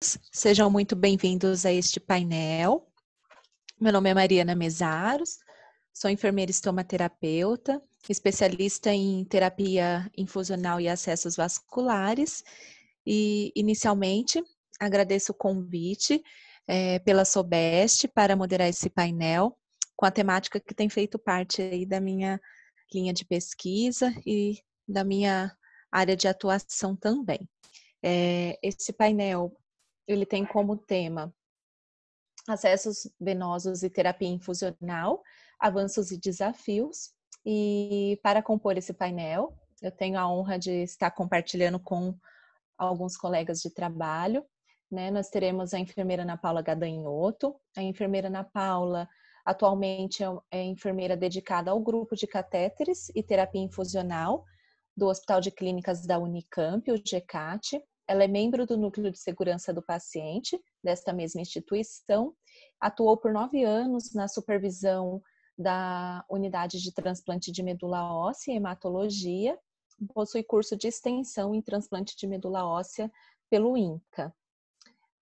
Sejam muito bem-vindos a este painel. Meu nome é Mariana Mesaros, sou enfermeira estomaterapeuta, especialista em terapia infusional e acessos vasculares e, inicialmente, agradeço o convite pela Sobest para moderar esse painel com a temática que tem feito parte aí da minha linha de pesquisa e da minha área de atuação também. Esse painel ele tem como tema acessos venosos e terapia infusional, avanços e desafios. E para compor esse painel, eu tenho a honra de estar compartilhando com alguns colegas de trabalho. Né? Nós teremos a enfermeira Ana Paula Gadanhoto. A enfermeira Ana Paula atualmente é enfermeira dedicada ao grupo de catéteres e terapia infusional do Hospital de Clínicas da Unicamp, o GCAT. Ela é membro do Núcleo de Segurança do Paciente, desta mesma instituição. Atuou por 9 anos na supervisão da unidade de transplante de medula óssea e hematologia. Possui curso de extensão em transplante de medula óssea pelo INCA.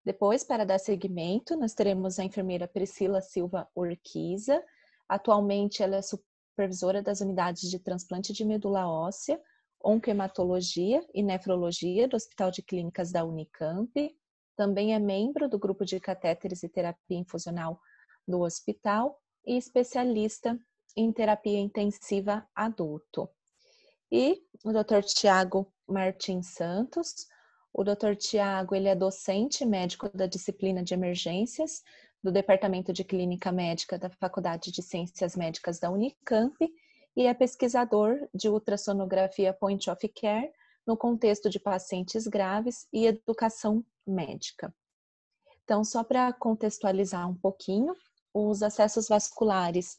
Depois, para dar seguimento, nós teremos a enfermeira Priscila Silva Urquiza. Atualmente, ela é supervisora das unidades de transplante de medula óssea, oncohematologia e nefrologia do Hospital de Clínicas da Unicamp. Também é membro do grupo de catéteres e terapia infusional do hospital e especialista em terapia intensiva adulto. E o Dr. Tiago Martins Santos. O Dr. Tiago, ele é docente médico da disciplina de emergências do Departamento de Clínica Médica da Faculdade de Ciências Médicas da Unicamp e é pesquisador de ultrassonografia point of care no contexto de pacientes graves e educação médica. Então, só para contextualizar um pouquinho, os acessos vasculares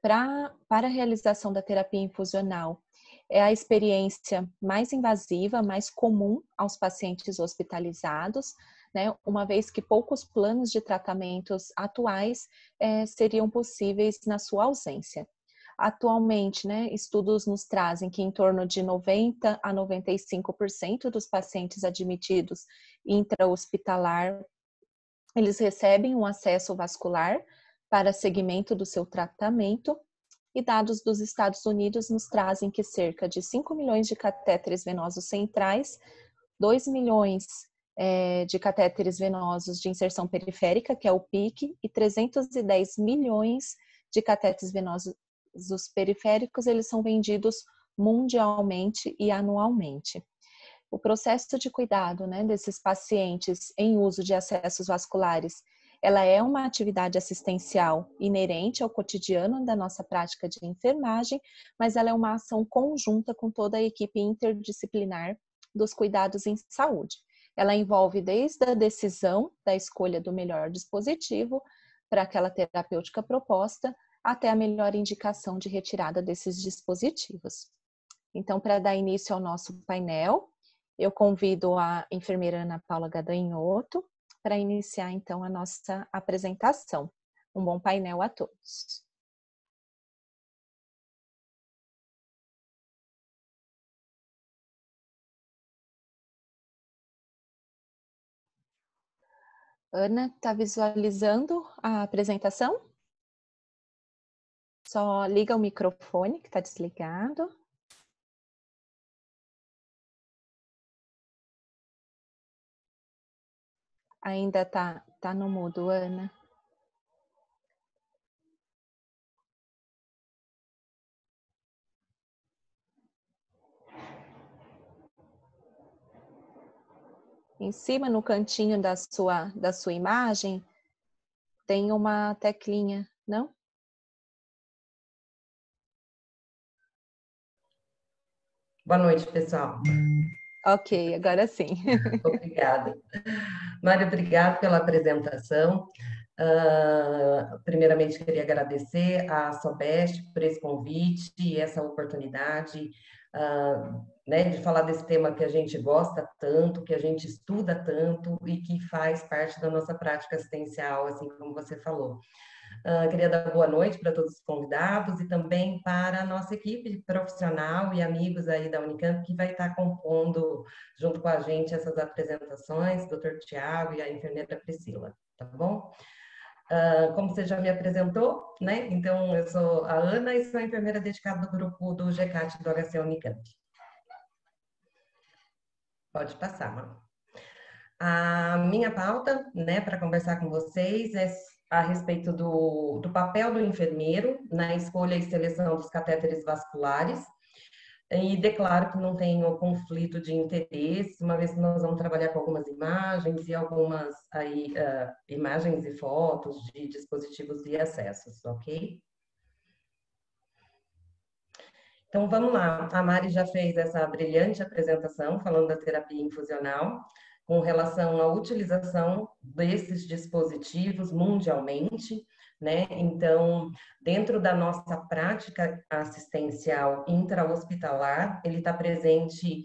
para a realização da terapia infusional é a experiência mais invasiva, mais comum aos pacientes hospitalizados, né, uma vez que poucos planos de tratamentos atuais seriam possíveis na sua ausência. Atualmente, né, estudos nos trazem que em torno de 90% a 95% dos pacientes admitidos intra-hospitalar, eles recebem um acesso vascular para seguimento do seu tratamento, e dados dos Estados Unidos nos trazem que cerca de 5 milhões de catéteres venosos centrais, 2 milhões de catéteres venosos de inserção periférica, que é o PIC, e 310 milhões de catéteres venosos periféricos, eles são vendidos mundialmente e anualmente. O processo de cuidado, né, desses pacientes em uso de acessos vasculares, ela é uma atividade assistencial inerente ao cotidiano da nossa prática de enfermagem, mas ela é uma ação conjunta com toda a equipe interdisciplinar dos cuidados em saúde. Ela envolve desde a decisão da escolha do melhor dispositivo para aquela terapêutica proposta, até a melhor indicação de retirada desses dispositivos. Então, para dar início ao nosso painel, eu convido a enfermeira Ana Paula Gadanhoto para iniciar, então, a nossa apresentação. Um bom painel a todos. Ana, está visualizando a apresentação? Só liga o microfone que está desligado. Ainda tá no mudo, Ana. Em cima, no cantinho da sua imagem, tem uma teclinha, não? Boa noite, pessoal. Ok, agora sim. Obrigada. Mário, obrigado pela apresentação. Primeiramente, queria agradecer à Sobest por esse convite e essa oportunidade né, de falar desse tema que a gente gosta tanto, que a gente estuda tanto e que faz parte da nossa prática assistencial, assim como você falou. Queria dar boa noite para todos os convidados e também para a nossa equipe profissional e amigos aí da Unicamp que vai estar compondo junto com a gente essas apresentações, Dr. Tiago e a enfermeira Priscila, tá bom? Como você já me apresentou, né? Então, eu sou a Ana e sou a enfermeira dedicada do grupo do GCAT do HC Unicamp. Pode passar, Manu. A minha pauta, né, para conversar com vocês é a respeito do papel do enfermeiro na escolha e seleção dos catéteres vasculares. E declaro que não tenho conflito de interesse, uma vez que nós vamos trabalhar com algumas imagens e algumas aí, imagens e fotos de dispositivos e acessos, ok? Então, vamos lá. A Mari já fez essa brilhante apresentação falando da terapia infusional com relação à utilização desses dispositivos mundialmente, né? Então, dentro da nossa prática assistencial intra-hospitalar, ele está presente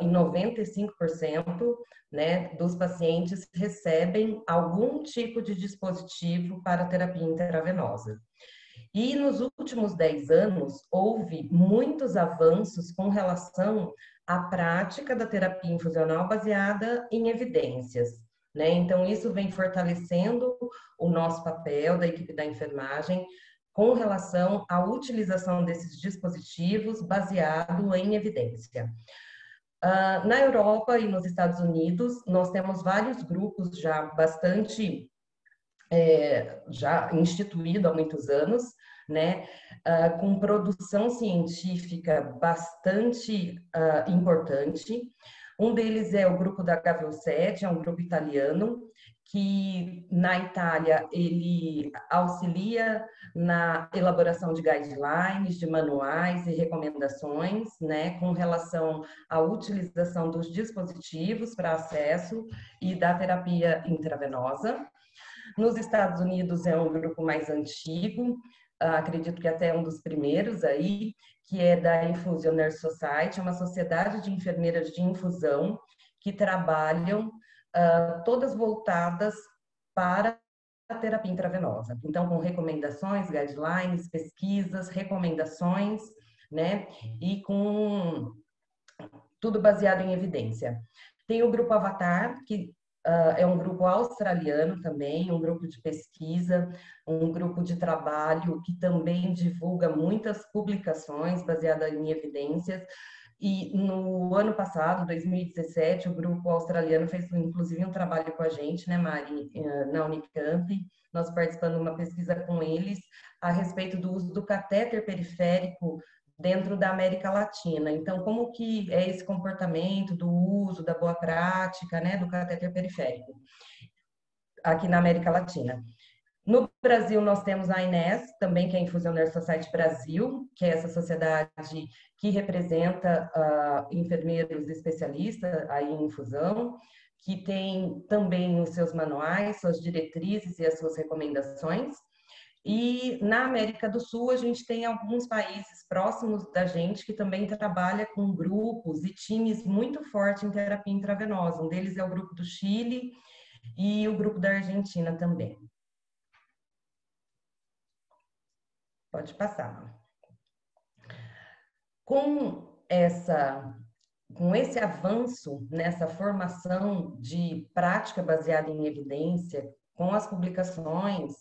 em 95%, né, dos pacientes recebem algum tipo de dispositivo para terapia intravenosa. E nos últimos 10 anos, houve muitos avanços com relação à prática da terapia infusional baseada em evidências, né? Então, isso vem fortalecendo o nosso papel da equipe da enfermagem com relação à utilização desses dispositivos baseado em evidência. Na Europa e nos Estados Unidos, nós temos vários grupos já bastante já instituído há muitos anos, né, com produção científica bastante importante. Um deles é o grupo da HV7, é um grupo italiano, que na Itália ele auxilia na elaboração de guidelines, de manuais e recomendações, né, com relação à utilização dos dispositivos para acesso e da terapia intravenosa. Nos Estados Unidos é um grupo mais antigo, acredito que até um dos primeiros aí, que é da Infusion Nurse Society, uma sociedade de enfermeiras de infusão que trabalham todas voltadas para a terapia intravenosa. Então, com recomendações, guidelines, pesquisas, recomendações, né? E com tudo baseado em evidência. Tem o grupo Avatar, que é um grupo australiano também, um grupo de pesquisa, um grupo de trabalho que também divulga muitas publicações baseadas em evidências. E no ano passado, 2017, o grupo australiano fez inclusive um trabalho com a gente, né, Mari, na Unicamp. Nós participamos de uma pesquisa com eles a respeito do uso do catéter periférico dentro da América Latina. Então, como que é esse comportamento do uso, da boa prática, né, do catéter periférico aqui na América Latina? No Brasil, nós temos a INES, também, que é a Infusion Nurse Society Brasil, que é essa sociedade que representa enfermeiros especialistas aí em infusão, que tem também os seus manuais, suas diretrizes e as suas recomendações. E na América do Sul, a gente tem alguns países próximos da gente que também trabalha com grupos e times muito fortes em terapia intravenosa. Um deles é o grupo do Chile e o grupo da Argentina também. Pode passar. Com esse avanço nessa formação de prática baseada em evidência, com as publicações,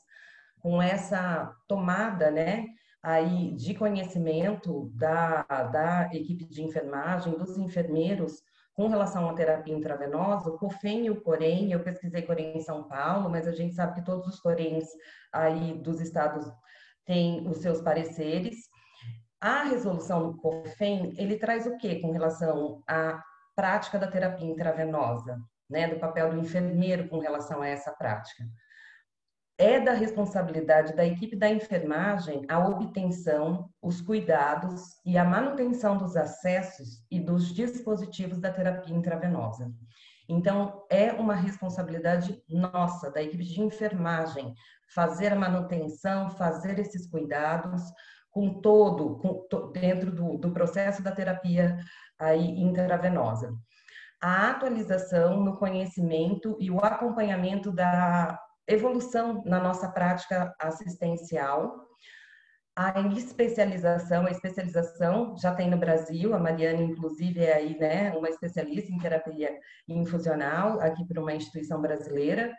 com essa tomada, né, aí de conhecimento da equipe de enfermagem, dos enfermeiros, com relação à terapia intravenosa, o COFEN e o COREM, eu pesquisei COREM em São Paulo, mas a gente sabe que todos os COREMs aí dos estados têm os seus pareceres. A resolução do COFEN, ele traz o quê com relação à prática da terapia intravenosa, né, do papel do enfermeiro com relação a essa prática? É da responsabilidade da equipe da enfermagem a obtenção, os cuidados e a manutenção dos acessos e dos dispositivos da terapia intravenosa. Então, é uma responsabilidade nossa, da equipe de enfermagem, fazer a manutenção, fazer esses cuidados dentro do processo da terapia aí intravenosa. A atualização no conhecimento e o acompanhamento da evolução na nossa prática assistencial. A especialização já tem no Brasil, a Mariana, inclusive, é aí, né, uma especialista em terapia infusional, aqui por uma instituição brasileira,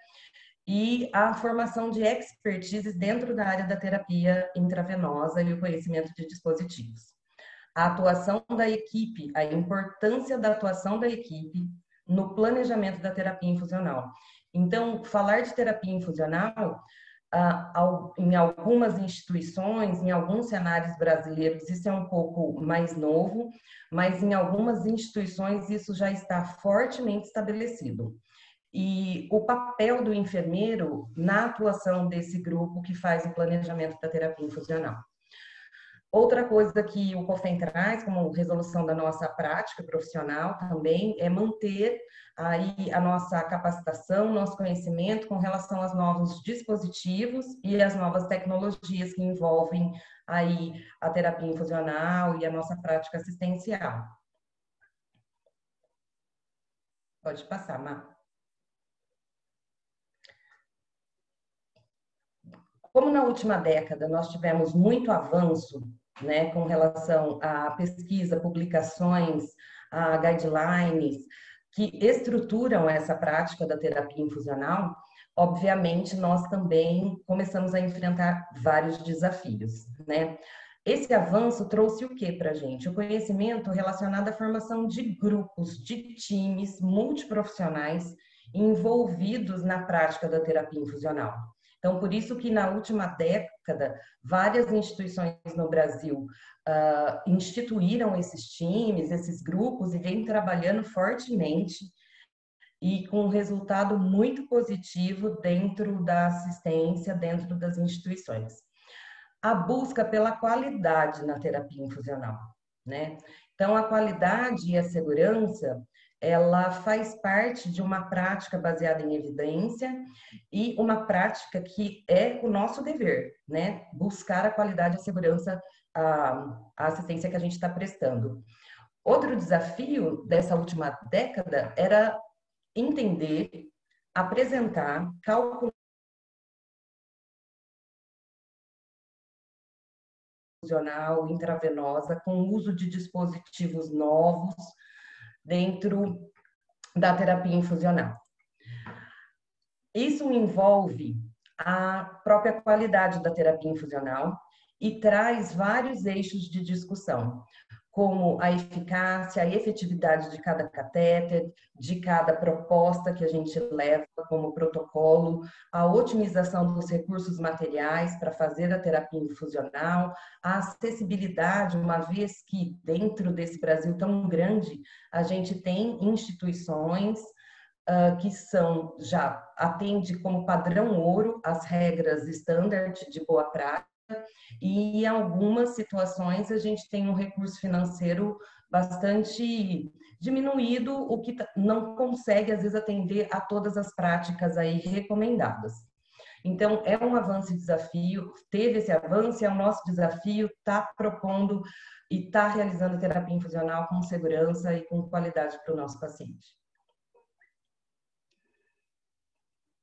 e a formação de expertise dentro da área da terapia intravenosa e o conhecimento de dispositivos. A atuação da equipe, a importância da atuação da equipe no planejamento da terapia infusional. Então, falar de terapia infusional, em algumas instituições, em alguns cenários brasileiros, isso é um pouco mais novo, mas em algumas instituições isso já está fortemente estabelecido. E o papel do enfermeiro na atuação desse grupo que faz o planejamento da terapia infusional. Outra coisa que o COFEN traz como resolução da nossa prática profissional também é manter aí a nossa capacitação, nosso conhecimento com relação aos novos dispositivos e as novas tecnologias que envolvem aí a terapia infusional e a nossa prática assistencial. Pode passar, Má. Como na última década nós tivemos muito avanço, né, com relação à pesquisa, publicações, a guidelines que estruturam essa prática da terapia infusional, obviamente nós também começamos a enfrentar vários desafios, né? Esse avanço trouxe o que para a gente? O conhecimento relacionado à formação de grupos, de times multiprofissionais envolvidos na prática da terapia infusional. Então, por isso que na última década, várias instituições no Brasil instituíram esses times, esses grupos e vêm trabalhando fortemente e com um resultado muito positivo dentro da assistência, dentro das instituições. A busca pela qualidade na terapia infusional, né? Então, a qualidade e a segurança, ela faz parte de uma prática baseada em evidência e uma prática que é o nosso dever, né? Buscar a qualidade e a segurança, a assistência que a gente está prestando. Outro desafio dessa última década era entender, apresentar, calcular intravenosa com o uso de dispositivos novos dentro da terapia infusional. Isso envolve a própria qualidade da terapia infusional e traz vários eixos de discussão, como a eficácia, a efetividade de cada catéter, de cada proposta que a gente leva como protocolo, a otimização dos recursos materiais para fazer a terapia infusional, a acessibilidade, uma vez que dentro desse Brasil tão grande, a gente tem instituições que já atende como padrão ouro as regras standard de boa prática, e em algumas situações a gente tem um recurso financeiro bastante diminuído, o que não consegue, às vezes, atender a todas as práticas aí recomendadas. Então, é um avanço e desafio, teve esse avanço, é o nosso desafio estar propondo e estar realizando terapia infusional com segurança e com qualidade para o nosso paciente.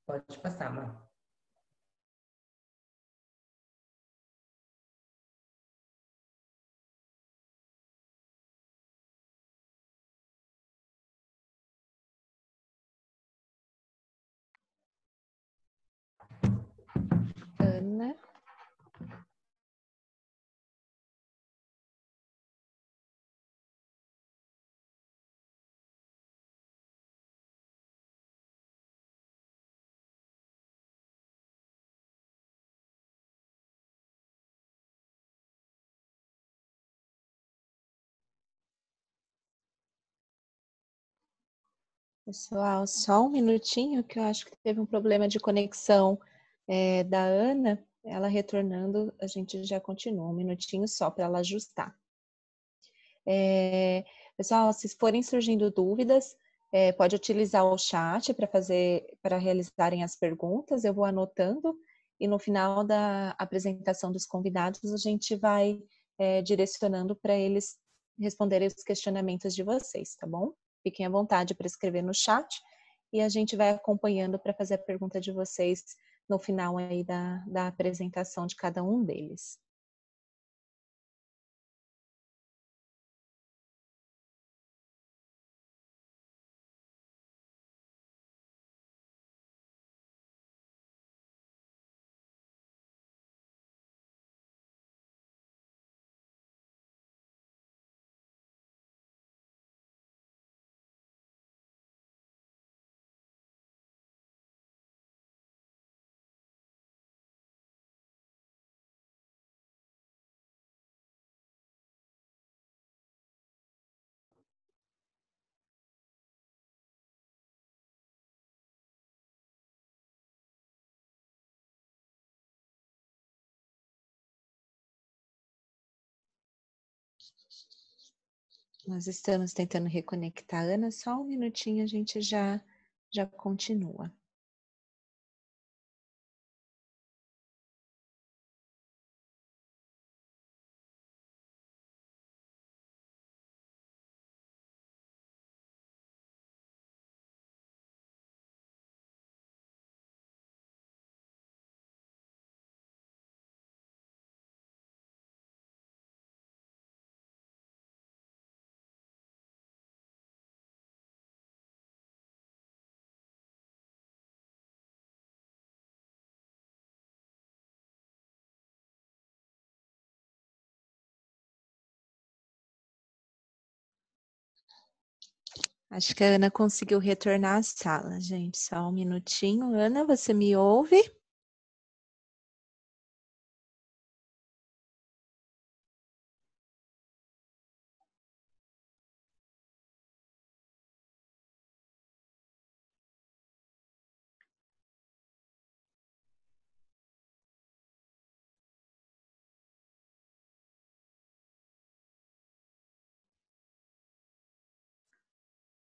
Pode passar, Mar. Ana. Pessoal, só um minutinho que eu acho que teve um problema de conexão da Ana. Ela retornando, a gente já continua. Um minutinho só para ela ajustar. Pessoal, se forem surgindo dúvidas, pode utilizar o chat para realizarem as perguntas. Eu vou anotando e no final da apresentação dos convidados a gente vai direcionando para eles responderem os questionamentos de vocês, tá bom? Fiquem à vontade para escrever no chat e a gente vai acompanhando para fazer a pergunta de vocês no final aí da apresentação de cada um deles. Nós estamos tentando reconectar a Ana, só um minutinho a gente já continua. Acho que a Ana conseguiu retornar à sala, gente. Só um minutinho. Ana, você me ouve?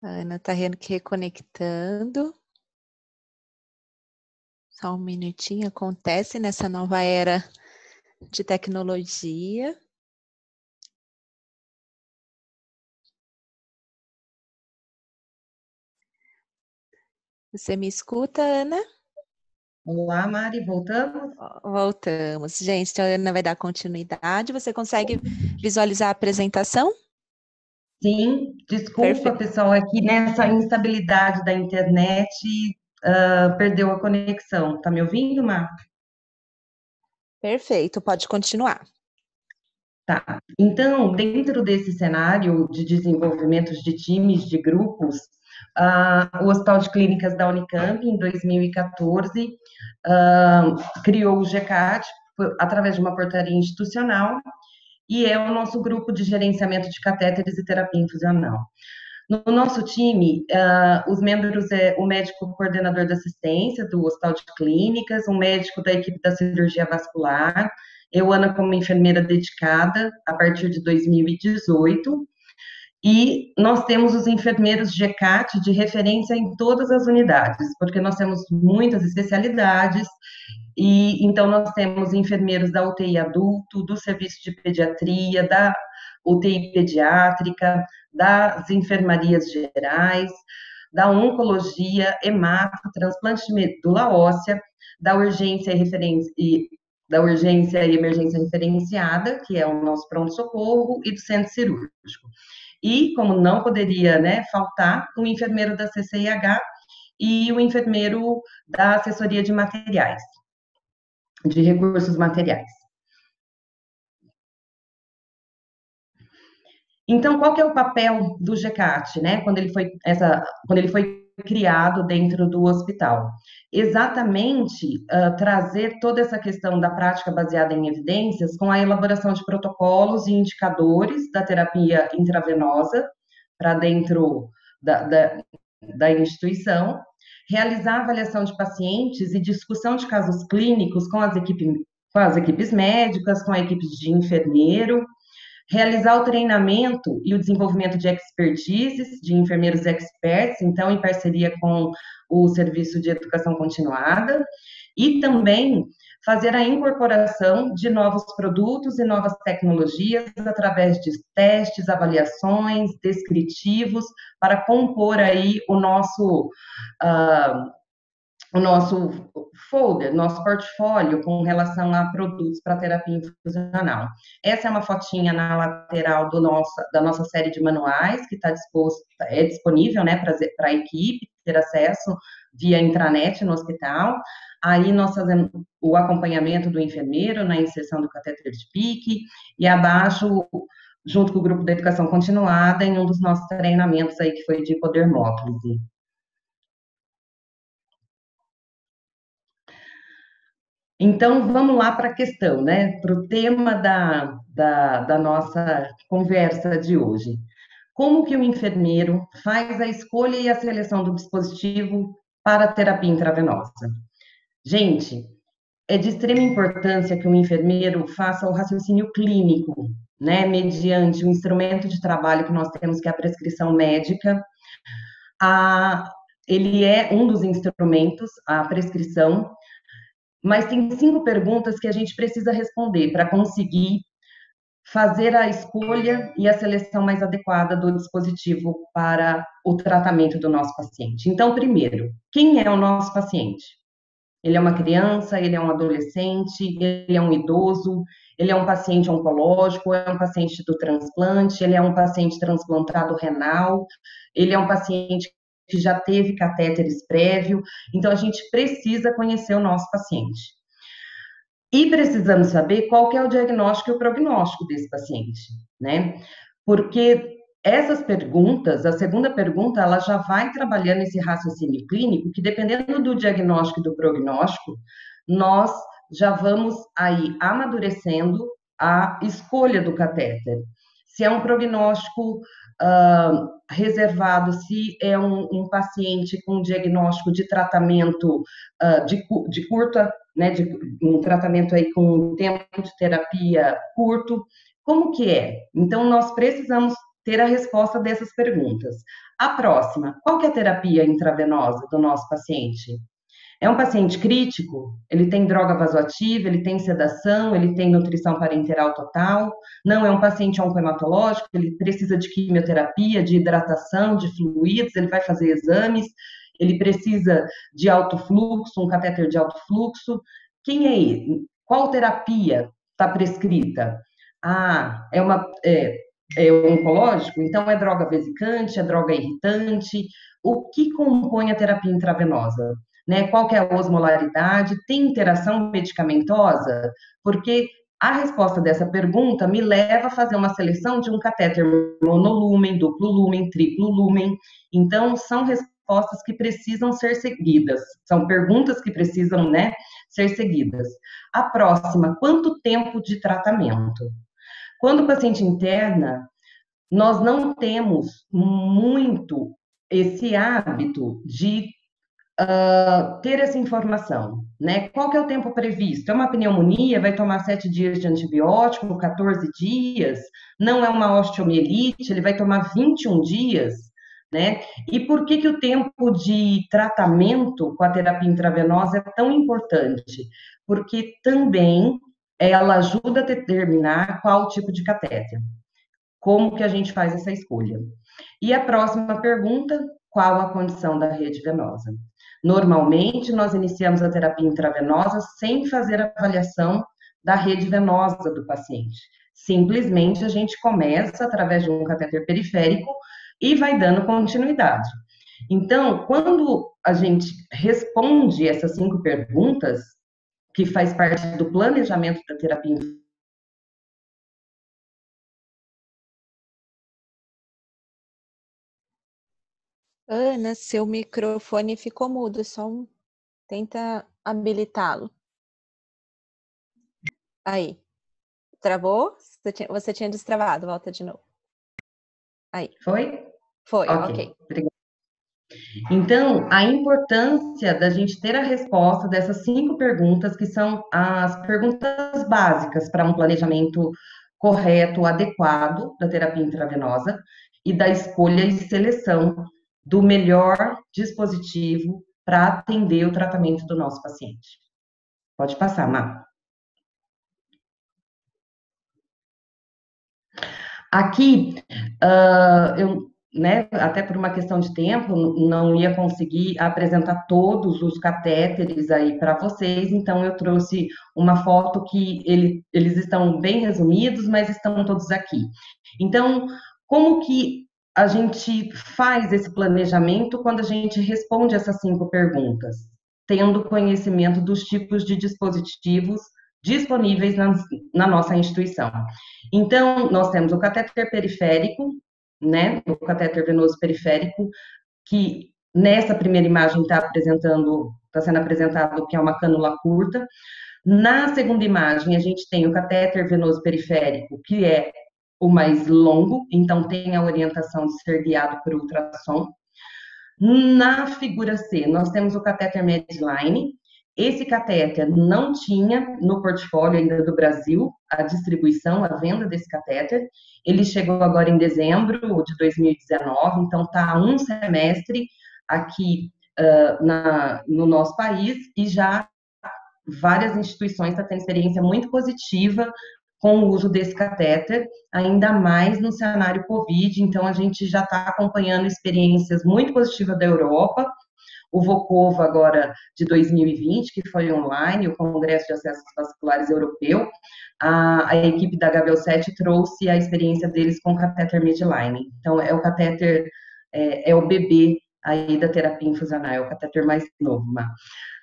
A Ana está reconectando. Só um minutinho. Acontece nessa nova era de tecnologia. Você me escuta, Ana? Olá, Mari, voltamos? Voltamos. Gente, a Ana vai dar continuidade. Você consegue visualizar a apresentação? Sim, desculpa, Perfeito. pessoal, aqui nessa instabilidade da internet, perdeu a conexão. Tá me ouvindo, Mar? Perfeito, pode continuar. Tá. Então, dentro desse cenário de desenvolvimento de times, de grupos, o Hospital de Clínicas da Unicamp, em 2014, criou o GCAT através de uma portaria institucional, e é o nosso grupo de gerenciamento de catéteres e terapia infusional. No nosso time, os membros é o médico coordenador da assistência do Hospital de Clínicas, um médico da equipe da cirurgia vascular, eu, Ana, como enfermeira dedicada a partir de 2018, e nós temos os enfermeiros GCAT de referência em todas as unidades, porque nós temos muitas especialidades, e então nós temos enfermeiros da UTI adulto, do serviço de pediatria, da UTI pediátrica, das enfermarias gerais, da oncologia, hemato, transplante de medula óssea, da urgência e emergência referenciada, que é o nosso pronto-socorro, e do centro cirúrgico. E, como não poderia, né, faltar, o enfermeiro da CCIH e o enfermeiro da assessoria de materiais, de recursos materiais. Então, qual que é o papel do GCAT, né, quando ele foi criado dentro do hospital? Exatamente trazer toda essa questão da prática baseada em evidências com a elaboração de protocolos e indicadores da terapia intravenosa para dentro da instituição, realizar avaliação de pacientes e discussão de casos clínicos com as equipes médicas, com a equipe de enfermeiro, realizar o treinamento e o desenvolvimento de expertises, de enfermeiros experts, então, em parceria com o Serviço de Educação Continuada, e também fazer a incorporação de novos produtos e novas tecnologias através de testes, avaliações, descritivos, para compor aí o nosso folder, nosso portfólio com relação a produtos para terapia infusional. Essa é uma fotinha na lateral da nossa série de manuais, que é disponível, né, para a equipe ter acesso via intranet no hospital. Aí nós fazemos o acompanhamento do enfermeiro na inserção do catéter de PICC, e abaixo, junto com o grupo da educação continuada, em um dos nossos treinamentos aí, que foi de hipodermólise. Então, vamos lá para a questão, né? Para o tema da nossa conversa de hoje. Como que o enfermeiro faz a escolha e a seleção do dispositivo para a terapia intravenosa? Gente, é de extrema importância que o enfermeiro faça o raciocínio clínico, né? Mediante o instrumento de trabalho que nós temos, que é a prescrição médica. Ele é um dos instrumentos, a prescrição, mas tem 5 perguntas que a gente precisa responder para conseguir fazer a escolha e a seleção mais adequada do dispositivo para o tratamento do nosso paciente. Então, primeiro, quem é o nosso paciente? Ele é uma criança, ele é um adolescente, ele é um idoso, ele é um paciente oncológico, é um paciente do transplante, ele é um paciente transplantado renal, ele é um paciente que já teve catéteres prévio. Então, a gente precisa conhecer o nosso paciente. E precisamos saber qual que é o diagnóstico e o prognóstico desse paciente, né? Porque essas perguntas, a segunda pergunta, ela já vai trabalhando esse raciocínio clínico, que dependendo do diagnóstico e do prognóstico, nós já vamos aí amadurecendo a escolha do catéter. Se é um prognóstico reservado, se é um paciente com diagnóstico de tratamento de curta, né, de um tratamento aí com um tempo de terapia curto, como que é? Então, nós precisamos ter a resposta dessas perguntas. A próxima, qual que é a terapia intravenosa do nosso paciente? É um paciente crítico? Ele tem droga vasoativa, ele tem sedação, ele tem nutrição parenteral total? Não, é um paciente oncohematológico, ele precisa de quimioterapia, de hidratação, de fluidos, ele vai fazer exames, ele precisa de alto fluxo, um catéter de alto fluxo. Quem é ele? Qual terapia está prescrita? É oncológico? Então é droga vesicante, é droga irritante? O que compõe a terapia intravenosa? Né? Qual que é a osmolaridade? Tem interação medicamentosa? Porque a resposta dessa pergunta me leva a fazer uma seleção de um catéter monolumen, duplo lumen, triplo lumen. Então, são respostas que precisam ser seguidas, são perguntas que precisam, né, ser seguidas. A próxima, quanto tempo de tratamento? Quando o paciente interna, nós não temos muito esse hábito de ter essa informação, né? Qual que é o tempo previsto? É uma pneumonia, vai tomar 7 dias de antibiótico, 14 dias? Não é uma osteomielite, ele vai tomar 21 dias, né? E por que que o tempo de tratamento com a terapia intravenosa é tão importante? Porque também ela ajuda a determinar qual tipo de catéter. Como que a gente faz essa escolha? E a próxima pergunta, qual a condição da rede venosa? Normalmente, nós iniciamos a terapia intravenosa sem fazer a avaliação da rede venosa do paciente. Simplesmente, a gente começa através de um catéter periférico e vai dando continuidade. Então, quando a gente responde essas 5 perguntas, que faz parte do planejamento da terapia. Ana, seu microfone ficou mudo, tenta habilitá-lo. Aí. Travou? Você tinha destravado, volta de novo. Aí. Foi? Foi, ok. Obrigada. Então, a importância da gente ter a resposta dessas 5 perguntas, que são as perguntas básicas para um planejamento correto, adequado da terapia intravenosa e da escolha e seleção do melhor dispositivo para atender o tratamento do nosso paciente. Pode passar, Má. Aqui, eu, né, até por uma questão de tempo, não ia conseguir apresentar todos os catéteres aí para vocês, então eu trouxe uma foto que eles estão bem resumidos, mas estão todos aqui. Então, como que a gente faz esse planejamento quando a gente responde essas 5 perguntas? Tendo conhecimento dos tipos de dispositivos disponíveis na nossa instituição. Então, nós temos o catéter periférico, né, o catéter venoso periférico, que nessa primeira imagem está sendo apresentado que é uma cânula curta. Na segunda imagem, a gente tem o catéter venoso periférico, que é o mais longo, então tem a orientação de ser guiado por ultrassom. Na figura C, nós temos o catéter Medline. Esse catéter não tinha no portfólio ainda do Brasil a distribuição, a venda desse catéter. Ele chegou agora em dezembro de 2019, então está há um semestre aqui no nosso país e já várias instituições estão tendo experiência muito positiva com o uso desse catéter, ainda mais no cenário COVID, então a gente já está acompanhando experiências muito positivas da Europa, o VOCOVA agora de 2020, que foi online, o Congresso de Acessos Vasculares Europeu, a equipe da HVO7 trouxe a experiência deles com o catéter Medline. Então, é o catéter, é o bebê aí da terapia infusional, é o catéter mais novo.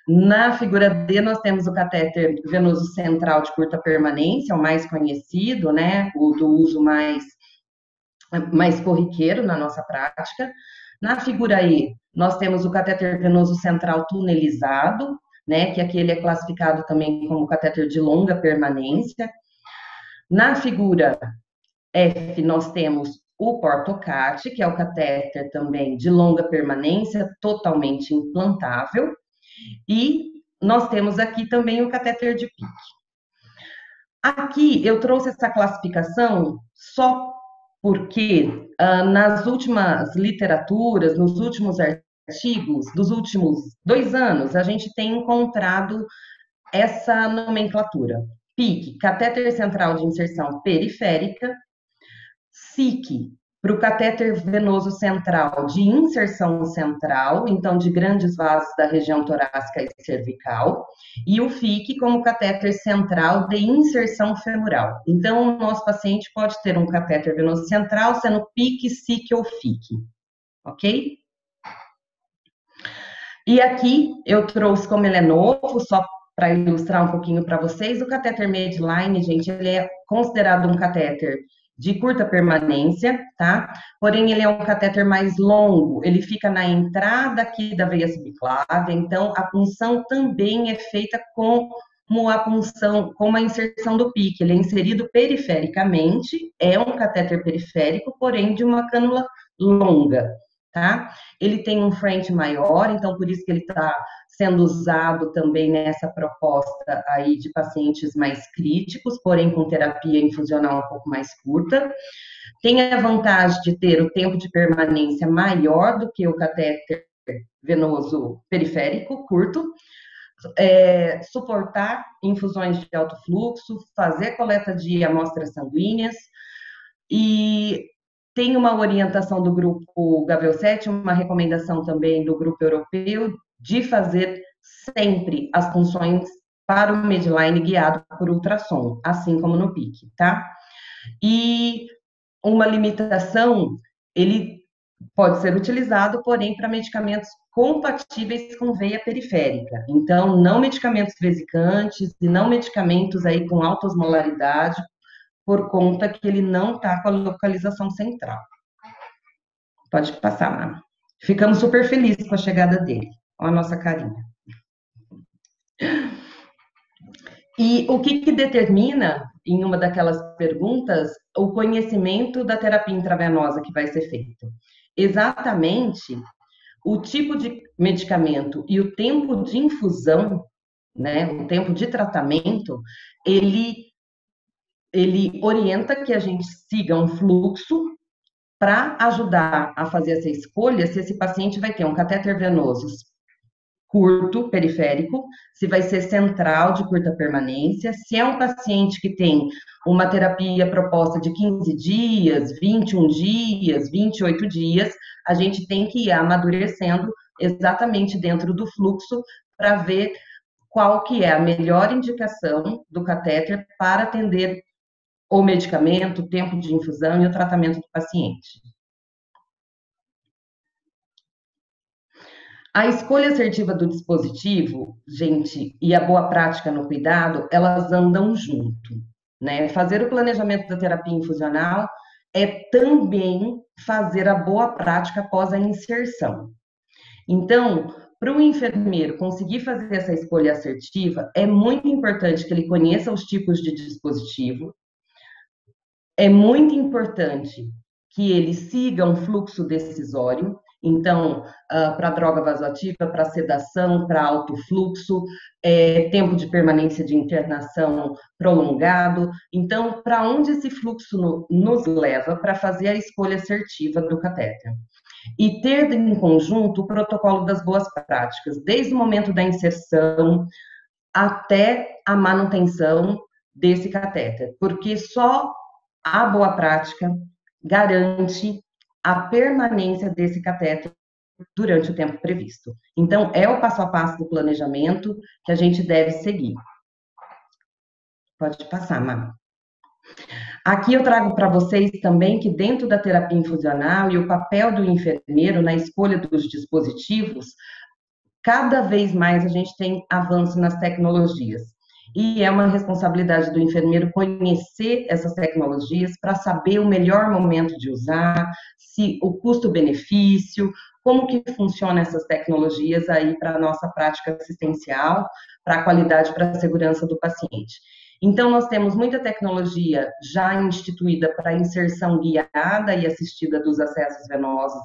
Na figura D, nós temos o catéter venoso central de curta permanência, o mais conhecido, né, o do uso mais corriqueiro na nossa prática. Na figura E, nós temos o catéter venoso central tunelizado, né, que aqui ele é classificado também como catéter de longa permanência. Na figura F, nós temos o Portocate, que é o catéter também de longa permanência, totalmente implantável. E nós temos aqui também o catéter de PIC. Aqui eu trouxe essa classificação só porque nas últimas literaturas, nos últimos artigos, dos últimos 2 anos, a gente tem encontrado essa nomenclatura. PIC, catéter central de inserção periférica, SIC, para o catéter venoso central de inserção central, então de grandes vasos da região torácica e cervical, e o FIC como catéter central de inserção femoral. Então, o nosso paciente pode ter um catéter venoso central sendo PIC, SIC ou FIC, ok? E aqui eu trouxe, como ele é novo, só para ilustrar um pouquinho para vocês, o catéter Medline, gente, ele é considerado um catéter de curta permanência, tá? Porém, ele é um catéter mais longo, ele fica na entrada aqui da veia subclávia, então a punção também é feita como a punção, como a inserção do PIC, ele é inserido perifericamente, é um catéter periférico, porém de uma cânula longa, tá? Ele tem um frente maior, então por isso que ele está sendo usado também nessa proposta aí de pacientes mais críticos, porém com terapia infusional um pouco mais curta. Tem a vantagem de ter o tempo de permanência maior do que o catéter venoso periférico curto, suportar infusões de alto fluxo, fazer coleta de amostras sanguíneas e tem uma orientação do grupo HVO7, uma recomendação também do grupo europeu de fazer sempre as funções para o Medline guiado por ultrassom, assim como no PIC, tá? E uma limitação, ele pode ser utilizado, porém, para medicamentos compatíveis com veia periférica. Então, não medicamentos vesicantes e não medicamentos aí com alta osmolaridade, por conta que ele não está com a localização central. Pode passar, Mara. Ficamos super felizes com a chegada dele. Olha a nossa carinha. E o que determina, em uma daquelas perguntas, o conhecimento da terapia intravenosa que vai ser feito? Exatamente o tipo de medicamento e o tempo de infusão, né, o tempo de tratamento, ele ele orienta que a gente siga um fluxo para ajudar a fazer essa escolha se esse paciente vai ter um catéter venoso curto, periférico, se vai ser central de curta permanência, se é um paciente que tem uma terapia proposta de 15 dias, 21 dias, 28 dias, a gente tem que ir amadurecendo exatamente dentro do fluxo para ver qual que é a melhor indicação do catéter para atender o medicamento, o tempo de infusão e o tratamento do paciente. A escolha assertiva do dispositivo, gente, e a boa prática no cuidado, elas andam junto, né? Fazer o planejamento da terapia infusional é também fazer a boa prática após a inserção. Então, para o enfermeiro conseguir fazer essa escolha assertiva, é muito importante que ele conheça os tipos de dispositivo, é muito importante que ele siga um fluxo decisório, então, para droga vasoativa, para sedação, para alto fluxo, tempo de permanência de internação prolongado. Então, para onde esse fluxo nos leva para fazer a escolha assertiva do catéter? E ter em conjunto o protocolo das boas práticas, desde o momento da inserção até a manutenção desse catéter, porque só a boa prática garante a permanência desse catéter durante o tempo previsto. Então, é o passo a passo do planejamento que a gente deve seguir. Pode passar, Má. Aqui eu trago para vocês também que dentro da terapia infusional e o papel do enfermeiro na escolha dos dispositivos, cada vez mais a gente tem avanço nas tecnologias. E é uma responsabilidade do enfermeiro conhecer essas tecnologias para saber o melhor momento de usar, se o custo-benefício, como que funciona essas tecnologias aí para a nossa prática assistencial, para a qualidade, para a segurança do paciente. Então, nós temos muita tecnologia já instituída para inserção guiada e assistida dos acessos venosos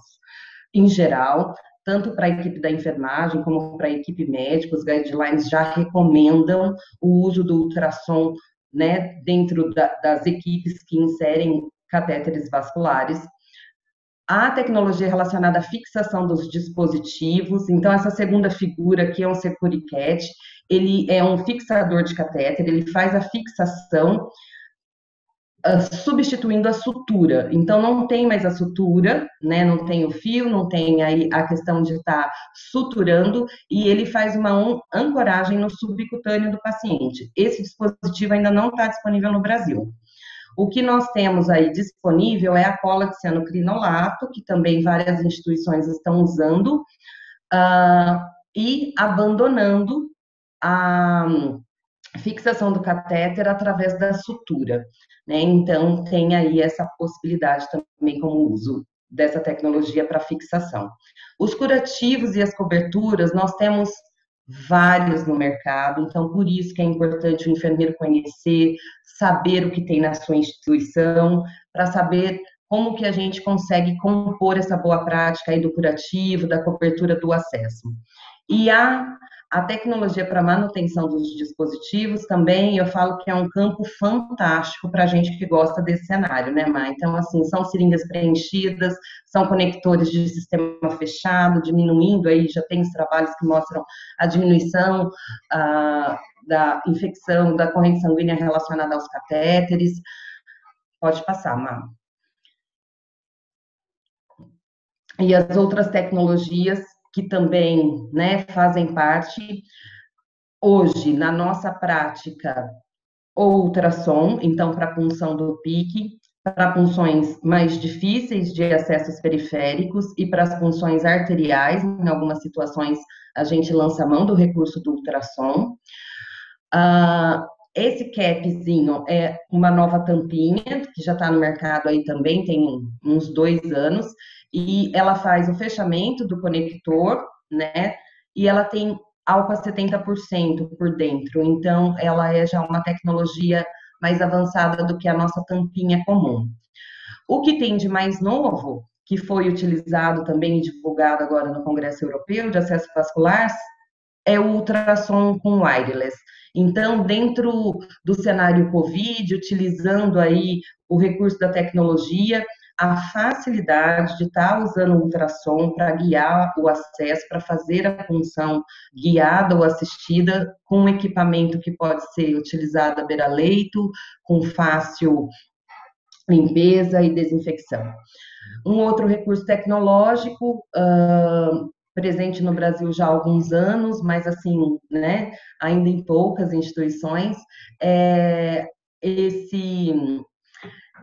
em geral, tanto para a equipe da enfermagem como para a equipe médica. Os guidelines já recomendam o uso do ultrassom, né, dentro das equipes que inserem catéteres vasculares. A tecnologia relacionada à fixação dos dispositivos, então essa segunda figura aqui é um Securicat, ele é um fixador de catéter, ele faz a fixação substituindo a sutura. Então, não tem mais a sutura, né? Não tem o fio, não tem aí a questão de estar suturando, e ele faz uma ancoragem no subcutâneo do paciente. Esse dispositivo ainda não está disponível no Brasil. O que nós temos aí disponível é a cola de cianocrinolato, que também várias instituições estão usando, e abandonando a fixação do catéter através da sutura, né? Então, tem aí essa possibilidade também como uso dessa tecnologia para fixação. Os curativos e as coberturas, nós temos vários no mercado, então por isso que é importante o enfermeiro conhecer, saber o que tem na sua instituição, para saber como que a gente consegue compor essa boa prática aí do curativo, da cobertura do acesso. E a tecnologia para manutenção dos dispositivos também, eu falo que é um campo fantástico para a gente que gosta desse cenário, né, Má? Então, assim, são seringas preenchidas, são conectores de sistema fechado, diminuindo aí, já tem os trabalhos que mostram a diminuição da infecção, da corrente sanguínea relacionada aos catéteres. Pode passar, Má. E as outras tecnologias que também, né, fazem parte hoje na nossa prática, o ultrassom, então para punção do pique, para punções mais difíceis de acessos periféricos e para as punções arteriais, em algumas situações a gente lança a mão do recurso do ultrassom. Esse capzinho é uma nova tampinha, que já está no mercado aí também, tem uns 2 anos, e ela faz o fechamento do conector, né, e ela tem álcool a 70% por dentro, então ela é já uma tecnologia mais avançada do que a nossa tampinha comum. O que tem de mais novo, que foi utilizado também e divulgado agora no Congresso Europeu de Acesso Vascular, é o ultrassom com wireless. Então, dentro do cenário COVID, utilizando aí o recurso da tecnologia, a facilidade de estar usando o ultrassom para guiar o acesso, para fazer a punção guiada ou assistida com um equipamento que pode ser utilizado à beira-leito, com fácil limpeza e desinfecção. Um outro recurso tecnológico, presente no Brasil já há alguns anos, mas assim, né, ainda em poucas instituições, é esse,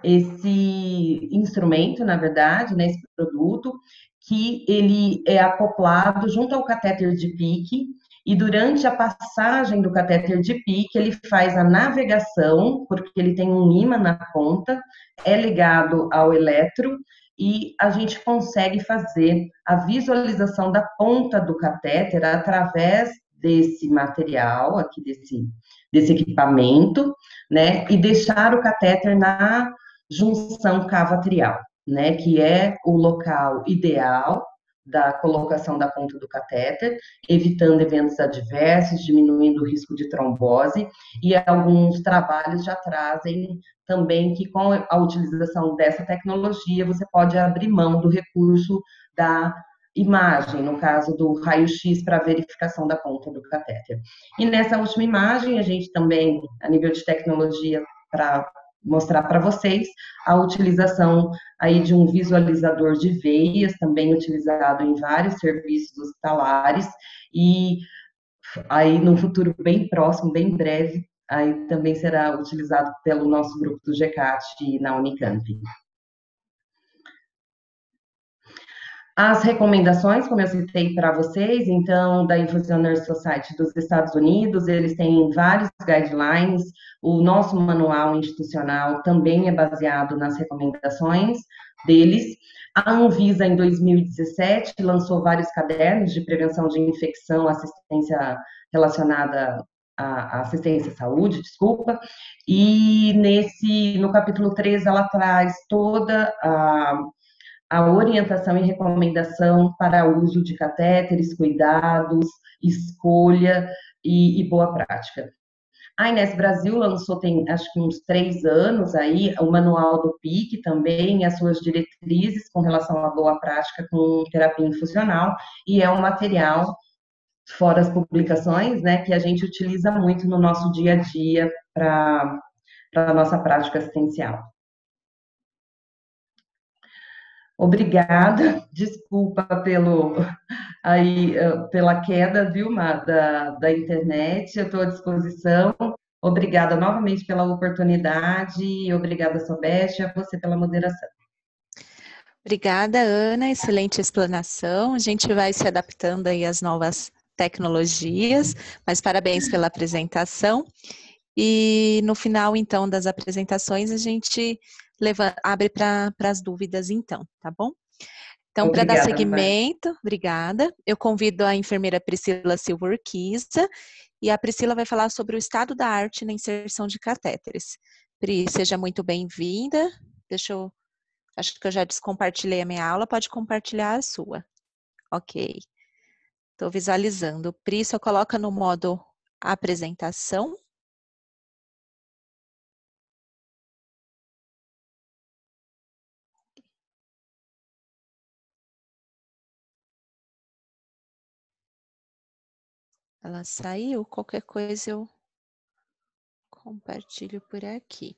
esse instrumento, na verdade, né, esse produto, que ele é acoplado junto ao catéter de pique, e durante a passagem do catéter de pique, ele faz a navegação, porque ele tem um ímã na ponta, é ligado ao eletro, e a gente consegue fazer a visualização da ponta do catéter através desse material, aqui desse equipamento, né, e deixar o catéter na junção cava-atrial, né, que é o local ideal da colocação da ponta do catéter, evitando eventos adversos, diminuindo o risco de trombose, e alguns trabalhos já trazem também que com a utilização dessa tecnologia você pode abrir mão do recurso da imagem, no caso do raio-x para verificação da ponta do catéter. E nessa última imagem, a gente também, a nível de tecnologia, para mostrar para vocês a utilização aí de um visualizador de veias, também utilizado em vários serviços hospitalares, e aí no futuro bem próximo, bem breve, aí também será utilizado pelo nosso grupo do GECAT na Unicamp. As recomendações, como eu citei para vocês, então, da Infusioner Society dos Estados Unidos, eles têm vários guidelines, o nosso manual institucional também é baseado nas recomendações deles. A Anvisa, em 2017, lançou vários cadernos de prevenção de infecção, assistência relacionada à assistência à saúde, desculpa, e no capítulo 3 ela traz toda a orientação e recomendação para o uso de catéteres, cuidados, escolha e boa prática. A Inés Brasil lançou, tem acho que uns 3 anos aí, o manual do PIC também, as suas diretrizes com relação à boa prática com terapia infusional, e é um material, fora as publicações, né, que a gente utiliza muito no nosso dia a dia para a nossa prática assistencial. Obrigada, desculpa pela queda, viu, da internet, eu estou à disposição. Obrigada novamente pela oportunidade, e obrigada, Sobeste, a você pela moderação. Obrigada, Ana, excelente explanação. A gente vai se adaptando aí às novas tecnologias, mas parabéns pela apresentação. E no final, então, das apresentações, a gente abre para as dúvidas, então, tá bom? Então, para dar seguimento, obrigada, eu convido a enfermeira Priscila Silva Urquiza, e a Priscila vai falar sobre o estado da arte na inserção de catéteres. Pri, seja muito bem-vinda. Acho que eu já descompartilhei a minha aula, pode compartilhar a sua. Ok. Estou visualizando. Pri, só coloca no modo apresentação. Ela saiu, qualquer coisa eu compartilho por aqui.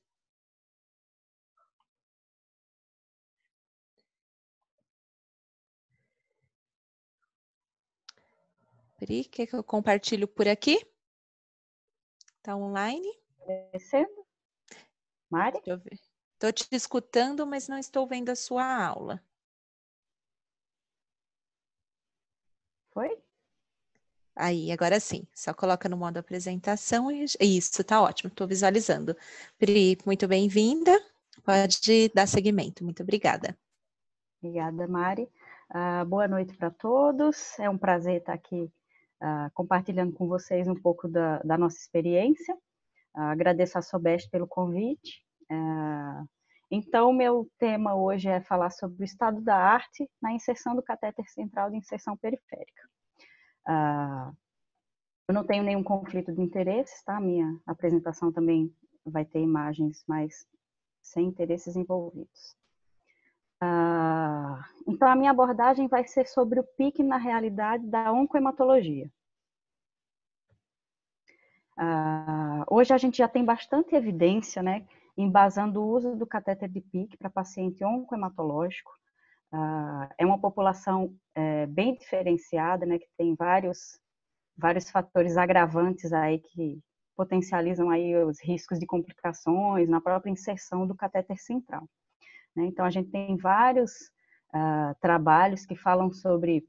Pri, quer que eu compartilho por aqui? Está online? Aparecendo? Mari? Deixa eu ver. Estou te escutando, mas não estou vendo a sua aula. Foi? Aí, agora sim. Só coloca no modo apresentação e isso, tá ótimo. Estou visualizando. Pri, muito bem-vinda. Pode dar seguimento. Muito obrigada. Obrigada, Mari. Boa noite para todos. É um prazer estar aqui compartilhando com vocês um pouco da nossa experiência. Agradeço a Sobeste pelo convite. Então, meu tema hoje é falar sobre o estado da arte na inserção do catéter central de inserção periférica. Eu não tenho nenhum conflito de interesses, tá? A minha apresentação também vai ter imagens, mas sem interesses envolvidos. Então, a minha abordagem vai ser sobre o PIC na realidade da oncohematologia. Hoje a gente já tem bastante evidência, né, embasando o uso do catéter de PIC para paciente oncohematológico. É uma população bem diferenciada, né, que tem vários fatores agravantes aí que potencializam aí os riscos de complicações na própria inserção do catéter central. Né? Então, a gente tem vários trabalhos que falam sobre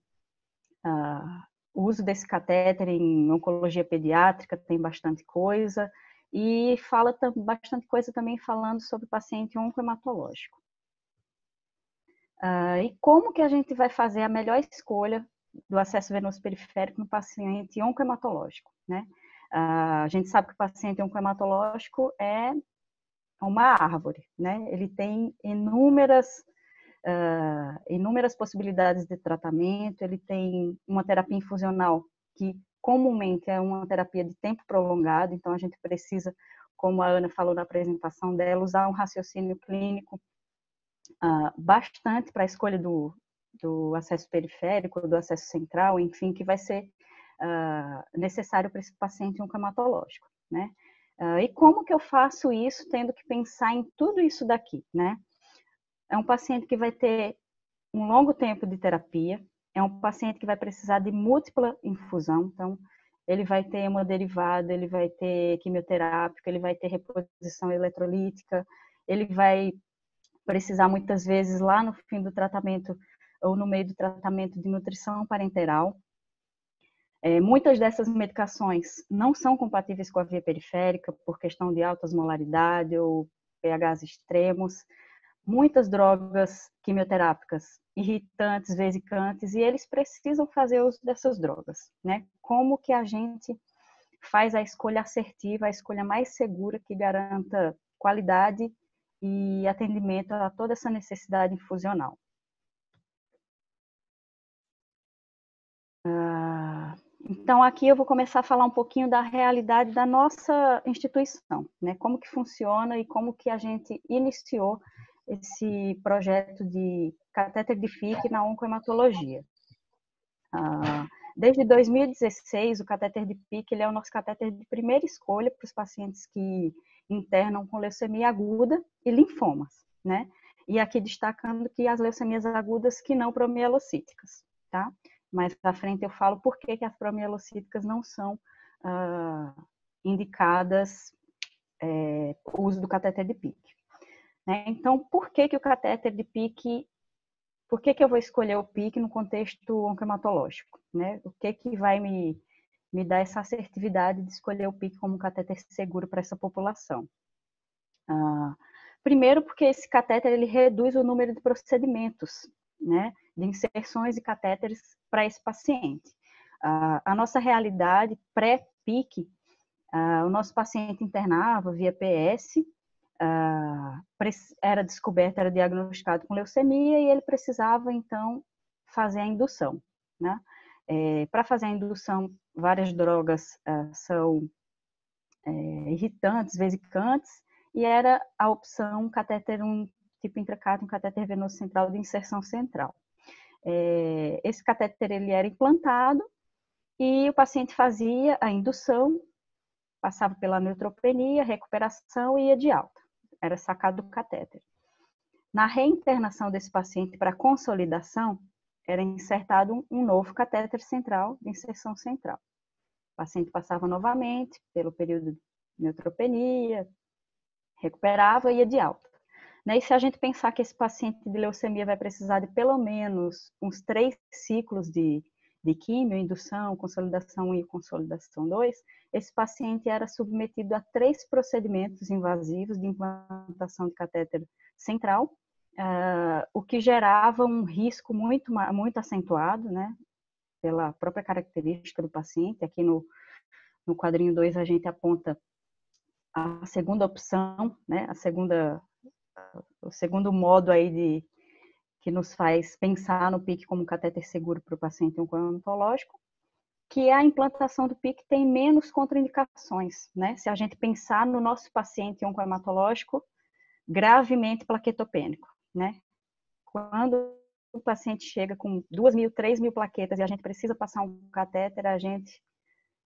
o uso desse catéter em oncologia pediátrica, tem bastante coisa, e fala bastante coisa também falando sobre paciente oncohematológico. E como que a gente vai fazer a melhor escolha do acesso venoso periférico no paciente oncohematológico, né? A gente sabe que o paciente oncohematológico é uma árvore, né? Ele tem inúmeras possibilidades de tratamento, ele tem uma terapia infusional que comumente é uma terapia de tempo prolongado, então a gente precisa, como a Ana falou na apresentação dela, usar um raciocínio clínico bastante para a escolha do acesso periférico, do acesso central, enfim, que vai ser necessário para esse paciente oncohematológico, né? E como que eu faço isso tendo que pensar em tudo isso daqui, né? É um paciente que vai ter um longo tempo de terapia, é um paciente que vai precisar de múltipla infusão, então ele vai ter hemoderivado, ele vai ter quimioterápico, ele vai ter reposição eletrolítica, ele vai precisar muitas vezes lá no fim do tratamento ou no meio do tratamento de nutrição parenteral. Muitas dessas medicações não são compatíveis com a via periférica por questão de alta osmolaridade ou pHs extremos. Muitas drogas quimioterápicas irritantes, vesicantes, e eles precisam fazer uso dessas drogas, né? Como que a gente faz a escolha assertiva, a escolha mais segura que garanta qualidade e atendimento a toda essa necessidade infusional. Então, aqui eu vou começar a falar um pouquinho da realidade da nossa instituição, né? Como que funciona e como que a gente iniciou esse projeto de catéter de PIC na oncohematologia. Desde 2016, o catéter de PIC ele é o nosso catéter de primeira escolha para os pacientes que internam com leucemia aguda e linfomas, né? E aqui destacando que as leucemias agudas que não promielocíticas, tá? Mais à frente eu falo por que as promielocíticas não são indicadas o uso do catéter de PIC. Né? Então, por que o catéter de PIC, por que eu vou escolher o PIC no contexto oncohematológico? Né? O que vai me dar essa assertividade de escolher o PIC como um catéter seguro para essa população? Primeiro, porque esse catéter ele reduz o número de procedimentos, né, de inserções de catéteres para esse paciente. A nossa realidade pré-PIC, o nosso paciente internava via PS, era descoberto, era diagnosticado com leucemia e ele precisava, então, fazer a indução, né? Para fazer a indução, várias drogas são irritantes, vesicantes, e era a opção catéter tipo intracato, um catéter venoso central de inserção central. Esse catéter ele era implantado e o paciente fazia a indução, passava pela neutropenia, recuperação e ia de alta. Era sacado do catéter. Na reinternação desse paciente para consolidação, era insertado um novo catéter central de inserção central. O paciente passava novamente pelo período de neutropenia, recuperava e ia de alta. E se a gente pensar que esse paciente de leucemia vai precisar de pelo menos uns 3 ciclos de químio, indução, consolidação 1 e consolidação 2, esse paciente era submetido a 3 procedimentos invasivos de implantação de catéter central, o que gerava um risco muito acentuado, né, pela própria característica do paciente. Aqui no quadrinho 2 a gente aponta a segunda opção, né, o segundo modo aí que nos faz pensar no PIC como um catéter seguro para o paciente oncológico. que a implantação do PIC tem menos contraindicações, né? Se a gente pensar no nosso paciente oncohematológico gravemente plaquetopênico, né? Quando o paciente chega com 2.000, 3.000 plaquetas e a gente precisa passar um catéter, a gente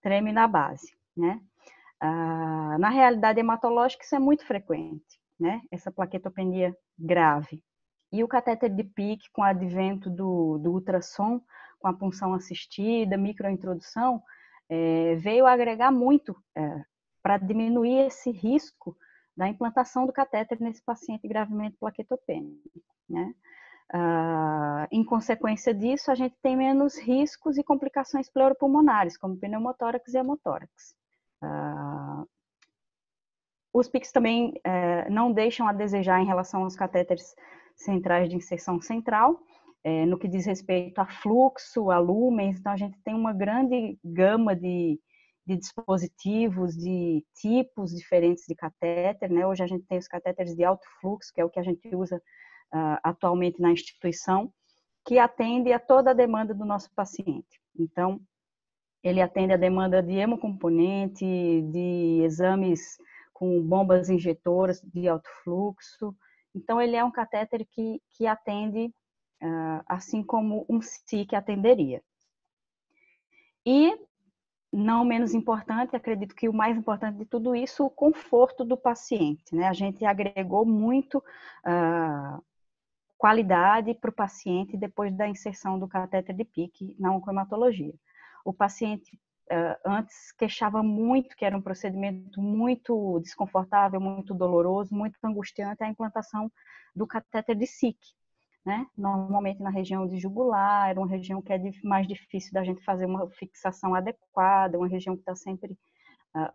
treme na base, né? Na realidade hematológica, isso é muito frequente, né? Essa plaquetopenia grave. E o catéter de PIC, com o advento do ultrassom, com a punção assistida, microintrodução, veio agregar muito para diminuir esse risco da implantação do catéter nesse paciente gravemente plaquetopênico, né? Em consequência disso, a gente tem menos riscos e complicações pleuropulmonares, como pneumotórax e hemotórax. Os PICs também não deixam a desejar em relação aos catéteres centrais de inserção central, no que diz respeito a fluxo, a lumens. Então, a gente tem uma grande gama de dispositivos, de tipos diferentes de catéter, né? Hoje a gente tem os catéteres de alto fluxo, que é o que a gente usa atualmente na instituição, que atende a toda a demanda do nosso paciente. Então, ele atende a demanda de hemocomponente, de exames com bombas injetoras de alto fluxo. Então, ele é um catéter que atende assim como um SIC atenderia. E, não menos importante, acredito que o mais importante de tudo isso, o conforto do paciente, né? A gente agregou muito qualidade para o paciente depois da inserção do catéter de PIC na oncohematologia. O paciente antes queixava muito que era um procedimento muito desconfortável, muito doloroso, muito angustiante a implantação do catéter de SIC, né? Normalmente na região de jugular, era uma região que é mais difícil da gente fazer uma fixação adequada, uma região que está sempre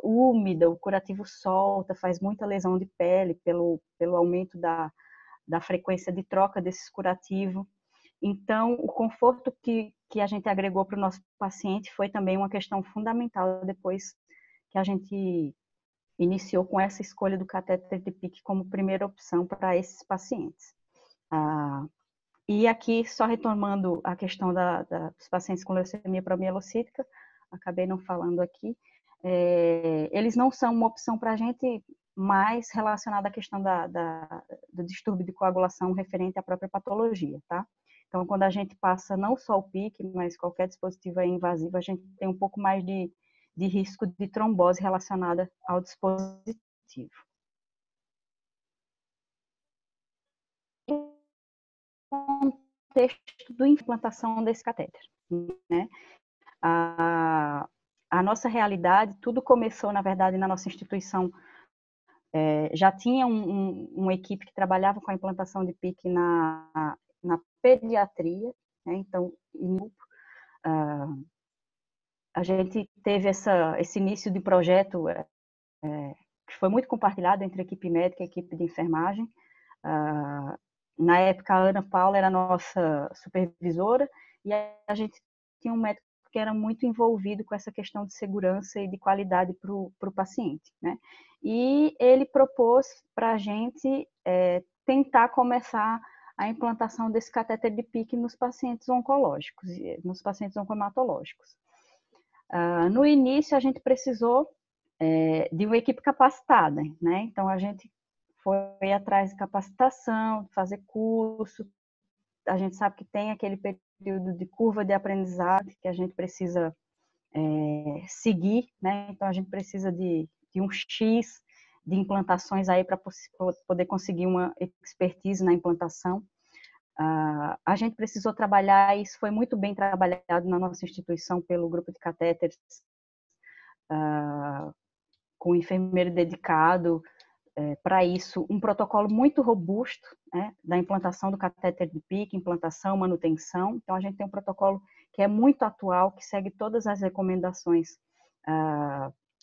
úmida, o curativo solta, faz muita lesão de pele pelo aumento da frequência de troca desses curativos. Então, o conforto que a gente agregou para o nosso paciente foi também uma questão fundamental depois que a gente iniciou com essa escolha do catéter de PIC como primeira opção para esses pacientes. E aqui, só retomando a questão dos pacientes com leucemia promielocítica, acabei não falando aqui, eles não são uma opção para a gente mais relacionada à questão do distúrbio de coagulação referente à própria patologia, tá? Então, quando a gente passa não só o PIC, mas qualquer dispositivo invasivo, a gente tem um pouco mais de risco de trombose relacionada ao dispositivo. Contexto da implantação desse catéter, né? A nossa realidade, tudo começou, na verdade, na nossa instituição. Já tinha uma equipe que trabalhava com a implantação de PIC na pediatria, né? Então, a gente teve esse início de projeto que foi muito compartilhado entre a equipe médica e a equipe de enfermagem. Na época, a Ana Paula era a nossa supervisora e a gente tinha um médico que era muito envolvido com essa questão de segurança e de qualidade para o paciente, né? E ele propôs para a gente tentar começar a implantação desse catéter de PIC nos pacientes oncológicos, nos pacientes oncohematológicos. No início, a gente precisou de uma equipe capacitada, né? Então, a gente foi atrás de capacitação, de fazer curso. A gente sabe que tem aquele período de curva de aprendizado que a gente precisa seguir, né? Então, a gente precisa de um X de implantações aí para poder conseguir uma expertise na implantação. A gente precisou trabalhar, e isso foi muito bem trabalhado na nossa instituição pelo grupo de catéteres, com um enfermeiro dedicado para isso, um protocolo muito robusto, né, da implantação do catéter de PIC, implantação, manutenção. Então, a gente tem um protocolo que é muito atual, que segue todas as recomendações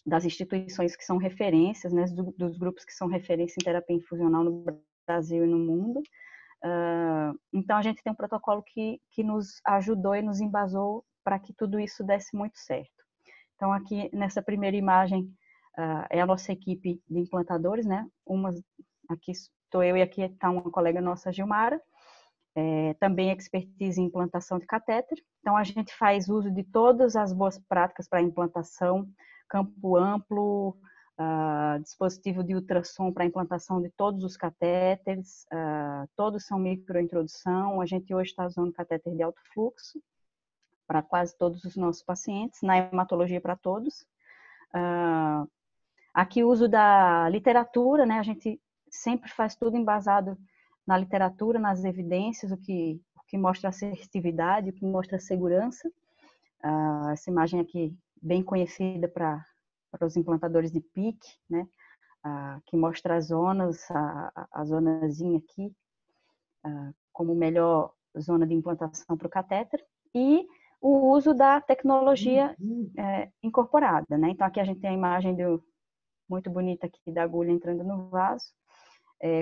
das instituições que são referências, né, dos grupos que são referência em terapia infusional no Brasil e no mundo. Então, a gente tem um protocolo que nos ajudou e nos embasou para que tudo isso desse muito certo. Então, aqui nessa primeira imagem é a nossa equipe de implantadores, né? Aqui estou eu e aqui está uma colega nossa, Gilmara. também expertise em implantação de catéter. Então, a gente faz uso de todas as boas práticas para implantação, campo amplo, dispositivo de ultrassom para implantação de todos os catéteres, todos são microintrodução. A gente hoje está usando catéter de alto fluxo para quase todos os nossos pacientes, na hematologia para todos. Aqui o uso da literatura, né? A gente sempre faz tudo embasado na literatura, nas evidências, o que mostra assertividade, o que mostra segurança. Essa imagem aqui, bem conhecida para os implantadores de PIC, né? Que mostra as zonas, a zonazinha aqui, como melhor zona de implantação para o catéter, e o uso da tecnologia incorporada, né? Então, aqui a gente tem a imagem muito bonita aqui da agulha entrando no vaso.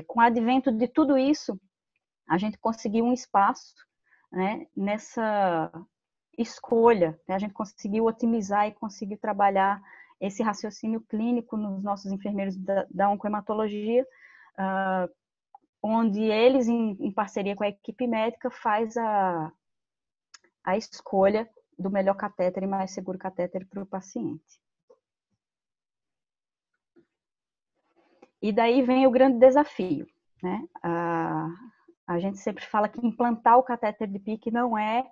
Com o advento de tudo isso, a gente conseguiu um espaço, né, nessa escolha, né? A gente conseguiu otimizar e conseguiu trabalhar esse raciocínio clínico nos nossos enfermeiros da oncohematologia, onde eles, em parceria com a equipe médica, faz a escolha do melhor catéter e mais seguro catéter para o paciente. E daí vem o grande desafio, né? A gente sempre fala que implantar o catéter de PIC não é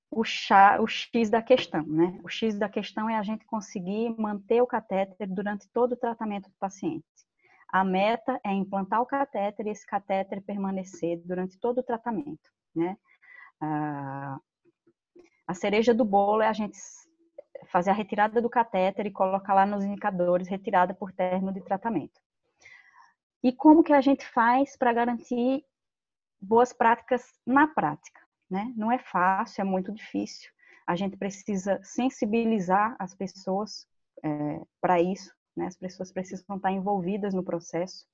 o X da questão, né? O X da questão é a gente conseguir manter o catéter durante todo o tratamento do paciente. A meta é implantar o catéter e esse catéter permanecer durante todo o tratamento, né? A cereja do bolo é a gente fazer a retirada do catéter e colocar lá nos indicadores retirada por término de tratamento. E como que a gente faz para garantir boas práticas na prática, né? Não é fácil, é muito difícil. A gente precisa sensibilizar as pessoas para isso, né? As pessoas precisam estar envolvidas no processo.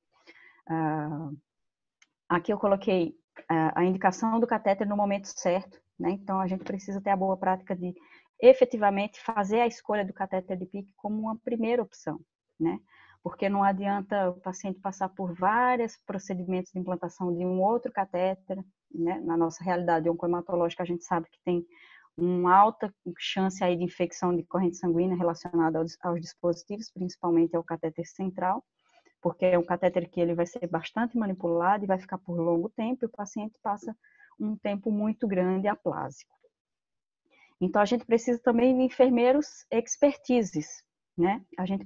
Aqui eu coloquei a indicação do catéter no momento certo, né? Então a gente precisa ter a boa prática de efetivamente fazer a escolha do catéter de PIC como uma primeira opção, né? Porque não adianta o paciente passar por vários procedimentos de implantação de um outro catéter, né? Na nossa realidade oncohematológica, a gente sabe que tem uma alta chance aí de infecção de corrente sanguínea relacionada aos dispositivos, principalmente ao catéter central, porque é um catéter que ele vai ser bastante manipulado e vai ficar por longo tempo, e o paciente passa um tempo muito grande aplásico. Então, a gente precisa também de enfermeiros expertises, né? A gente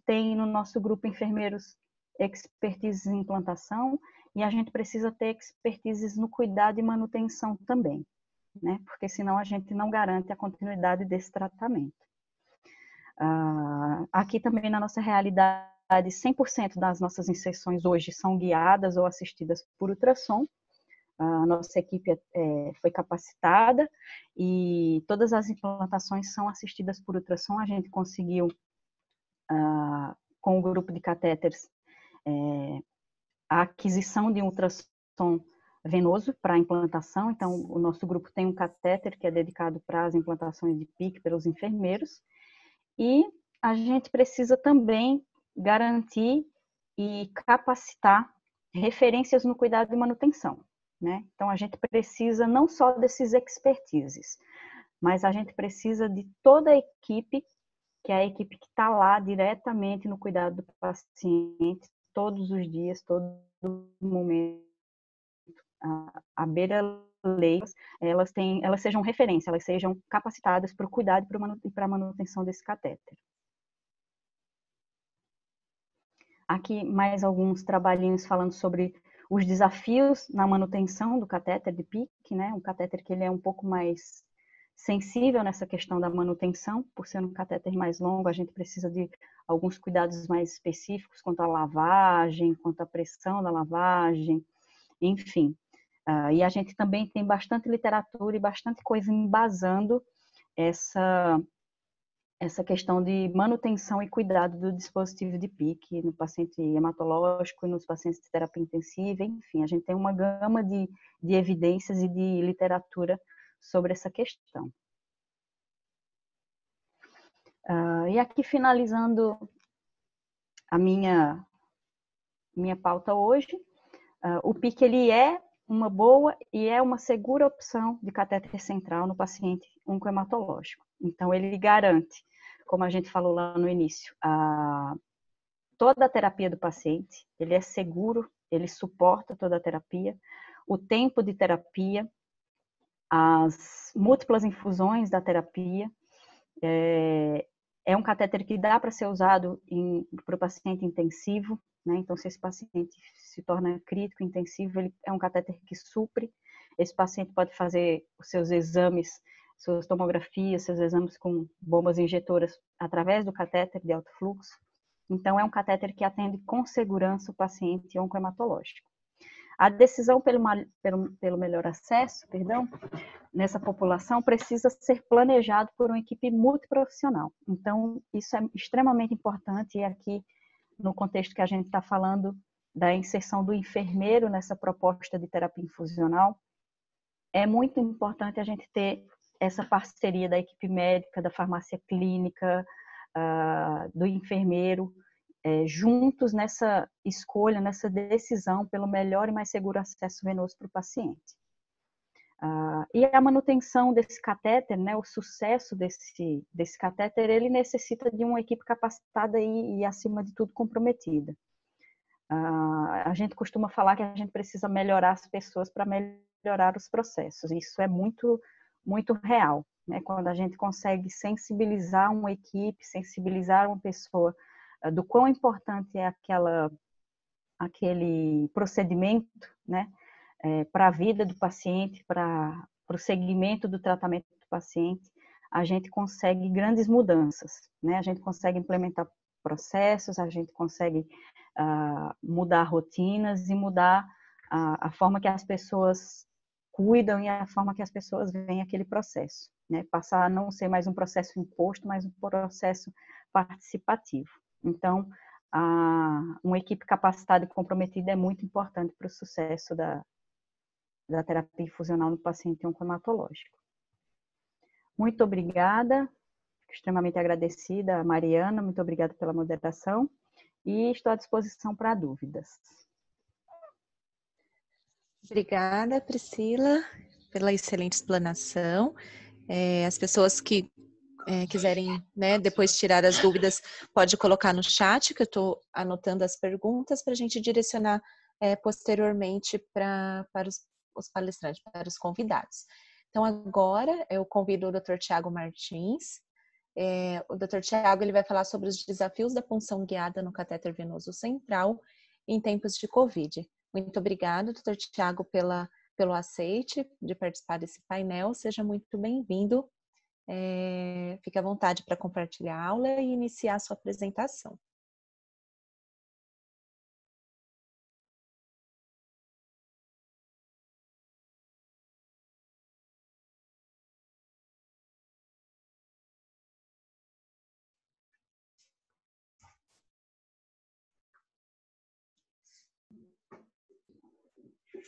tem no nosso grupo enfermeiros expertises em implantação e a gente precisa ter expertises no cuidado e manutenção também, né? Porque senão a gente não garante a continuidade desse tratamento. Aqui também na nossa realidade, 100% das nossas inserções hoje são guiadas ou assistidas por ultrassom. A nossa equipe foi capacitada e todas as implantações são assistidas por ultrassom. A gente conseguiu, com o grupo de catéteres, a aquisição de um ultrassom venoso para a implantação. Então, o nosso grupo tem um catéter que é dedicado para as implantações de PIC pelos enfermeiros. E a gente precisa também garantir e capacitar referências no cuidado e manutenção, né? Então, a gente precisa não só desses expertises, mas a gente precisa de toda a equipe, que é a equipe que está lá diretamente no cuidado do paciente, todos os dias, todo momento, à beira-lei, elas sejam referência, elas sejam capacitadas para o cuidado e para a manutenção desse catéter. Aqui mais alguns trabalhinhos falando sobre os desafios na manutenção do catéter de PIC, né? Um catéter que ele é um pouco mais sensível nessa questão da manutenção, por ser um catéter mais longo, a gente precisa de alguns cuidados mais específicos quanto à lavagem, quanto à pressão da lavagem, enfim. E a gente também tem bastante literatura e bastante coisa embasando essa questão de manutenção e cuidado do dispositivo de PIC no paciente hematológico e nos pacientes de terapia intensiva, enfim, a gente tem uma gama de evidências e de literatura sobre essa questão. E aqui, finalizando a minha pauta hoje, o PIC ele é uma boa e é uma segura opção de catéter central no paciente oncohematológico. Então, ele garante, como a gente falou lá no início, toda a terapia do paciente, ele é seguro, ele suporta toda a terapia, o tempo de terapia, as múltiplas infusões da terapia. É um catéter que dá para ser usado para o paciente intensivo, né? Então, se esse paciente se torna crítico, intensivo, ele é um catéter que supre. Esse paciente pode fazer os seus exames, suas tomografias, seus exames com bombas injetoras através do catéter de alto fluxo. Então, é um catéter que atende com segurança o paciente oncohematológico. A decisão pelo melhor acesso, nessa população precisa ser planejado por uma equipe multiprofissional. Então, isso é extremamente importante e aqui, no contexto que a gente está falando da inserção do enfermeiro nessa proposta de terapia infusional, é muito importante a gente ter essa parceria da equipe médica, da farmácia clínica, do enfermeiro, juntos nessa escolha, nessa decisão pelo melhor e mais seguro acesso venoso para o paciente. E a manutenção desse catéter, né, o sucesso desse catéter, ele necessita de uma equipe capacitada e acima de tudo, comprometida. A gente costuma falar que a gente precisa melhorar as pessoas para melhorar os processos. Isso é muito, muito real, né? Quando a gente consegue sensibilizar uma equipe, sensibilizar uma pessoa do quão importante é aquele procedimento, né? Para a vida do paciente, para o segmento do tratamento do paciente, a gente consegue grandes mudanças, né? A gente consegue implementar processos, a gente consegue mudar rotinas e mudar a forma que as pessoas cuidam e a forma que as pessoas veem aquele processo, né? Passar a não ser mais um processo imposto, mas um processo participativo. Então, uma equipe capacitada e comprometida é muito importante para o sucesso da terapia infusional no paciente oncohematológico. Muito obrigada, extremamente agradecida, Mariana, muito obrigada pela moderação e estou à disposição para dúvidas. Obrigada, Priscila, pela excelente explanação. As pessoas que quiserem, né, depois tirar as dúvidas, pode colocar no chat, que eu estou anotando as perguntas para a gente direcionar posteriormente para os palestrantes, para os convidados. Então, agora eu convido o Dr. Tiago Martins. O Dr. Tiago ele vai falar sobre os desafios da punção guiada no catéter venoso central em tempos de Covid. Muito obrigada, Dr. Tiago, pelo aceite de participar desse painel. Seja muito bem-vindo. Fique à vontade para compartilhar a aula e iniciar a sua apresentação.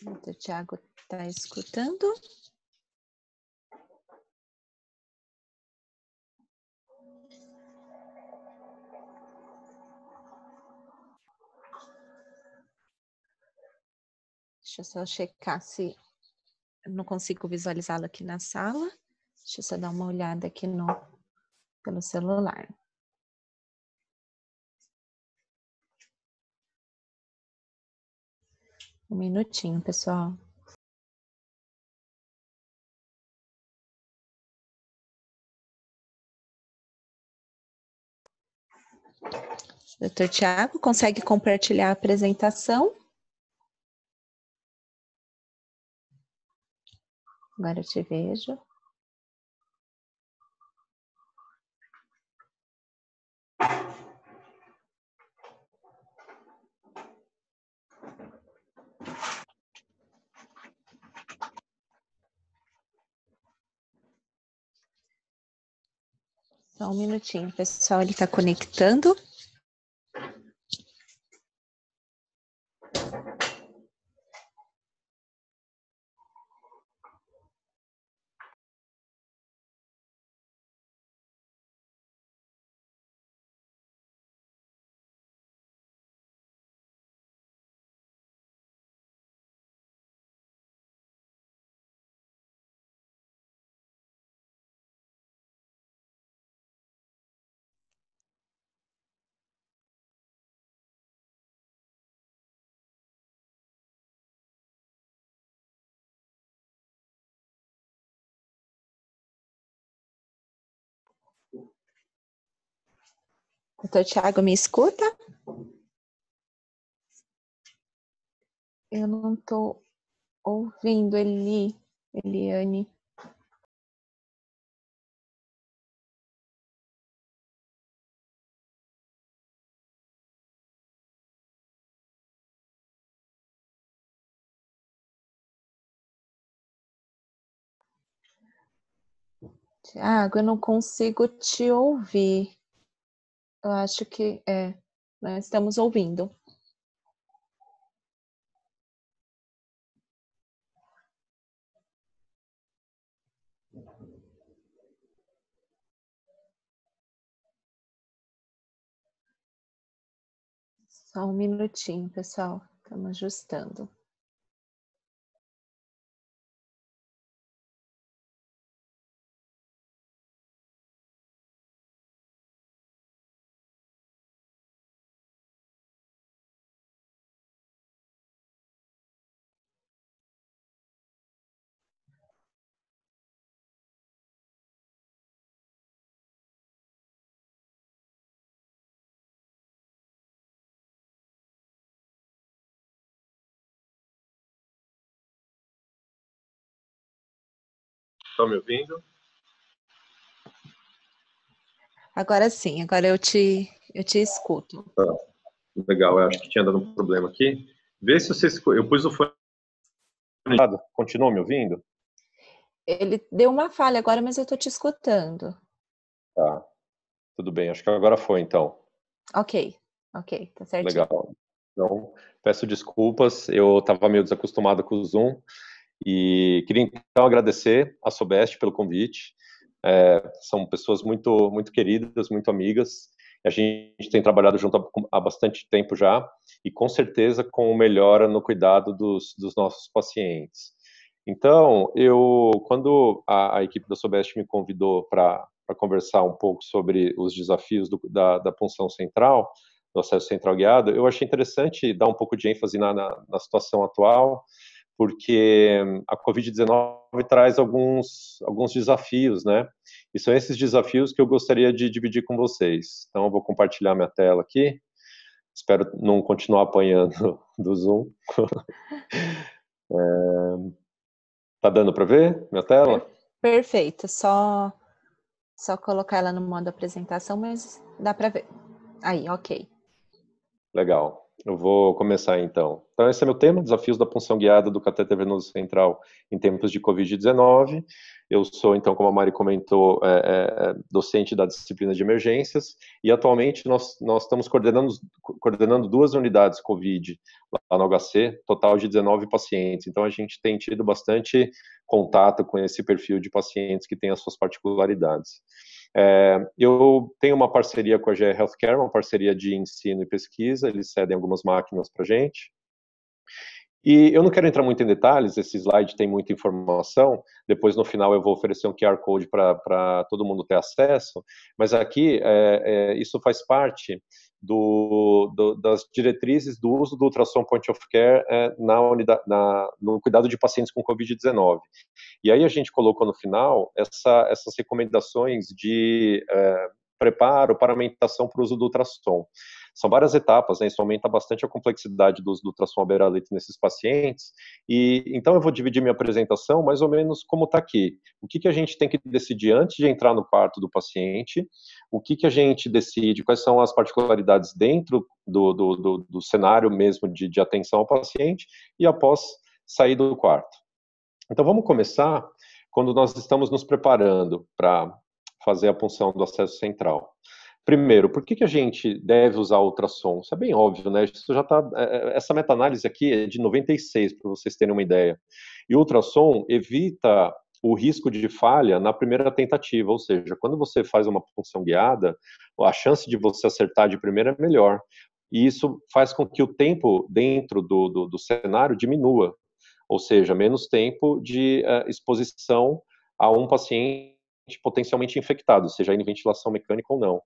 O Tiago está escutando? Deixa eu só checar se eu não consigo visualizá-lo aqui na sala. Deixa eu só dar uma olhada aqui pelo celular. Um minutinho, pessoal. Dr. Tiago, consegue compartilhar a apresentação? Agora eu te vejo. Só um minutinho, pessoal, ele está conectando. Doutor Tiago, me escuta? Eu não estou ouvindo, Eliane. Tiago, eu não consigo te ouvir. Eu acho que nós estamos ouvindo. Só um minutinho, pessoal. Estamos ajustando. Estão me ouvindo? Agora sim, agora eu te escuto. Tá. Legal, eu acho que tinha dado um problema aqui. Vê se vocês... Eu pus o fone... Continua me ouvindo? Ele deu uma falha agora, mas eu estou te escutando. Tá, tudo bem. Acho que agora foi, então. Ok, tá certinho. Legal. Então, peço desculpas, eu estava meio desacostumado com o Zoom e queria, então, agradecer a Sobest pelo convite. São pessoas muito, muito queridas, muito amigas. A gente tem trabalhado junto há bastante tempo já e, com certeza, com melhora no cuidado dos nossos pacientes. Então, quando a equipe da Sobest me convidou para conversar um pouco sobre os desafios da punção central, do acesso central guiado, eu achei interessante dar um pouco de ênfase na situação atual, porque a Covid-19 traz alguns desafios, né? E são esses desafios que eu gostaria de dividir com vocês. Então, eu vou compartilhar minha tela aqui. Espero não continuar apanhando do Zoom. Tá dando para ver minha tela? Perfeito, só colocar ela no modo apresentação, mas dá para ver. Aí, ok. Legal. Eu vou começar então. Então, esse é meu tema, desafios da punção guiada do cateter venoso central em tempos de Covid-19. Eu sou, então, como a Mari comentou, docente da disciplina de emergências e atualmente nós estamos coordenando 2 unidades Covid lá no HC, total de 19 pacientes. Então, a gente tem tido bastante contato com esse perfil de pacientes que tem as suas particularidades. Eu tenho uma parceria com a GE Healthcare, uma parceria de ensino e pesquisa, eles cedem algumas máquinas para a gente. E eu não quero entrar muito em detalhes, esse slide tem muita informação, depois no final eu vou oferecer um QR Code para todo mundo ter acesso, mas aqui isso faz parte das diretrizes do uso do ultrassom point of care no cuidado de pacientes com Covid-19. E aí a gente colocou no final essas recomendações de preparo, paramentação para o uso do ultrassom. São várias etapas, né? Isso aumenta bastante a complexidade do uso do ultrassom Aberalite nesses pacientes. E então eu vou dividir minha apresentação mais ou menos como está aqui. O que a gente tem que decidir antes de entrar no quarto do paciente, o que a gente decide, quais são as particularidades dentro do cenário mesmo de atenção ao paciente e após sair do quarto. Então, vamos começar quando nós estamos nos preparando para fazer a punção do acesso central. Primeiro, por que a gente deve usar ultrassom? Isso é bem óbvio, né? Isso já tá, essa meta-análise aqui é de 96, para vocês terem uma ideia. E o ultrassom evita o risco de falha na primeira tentativa, ou seja, quando você faz uma punção guiada, a chance de você acertar de primeira é melhor. E isso faz com que o tempo dentro do cenário diminua, ou seja, menos tempo de exposição a um paciente potencialmente infectado, seja em ventilação mecânica ou não.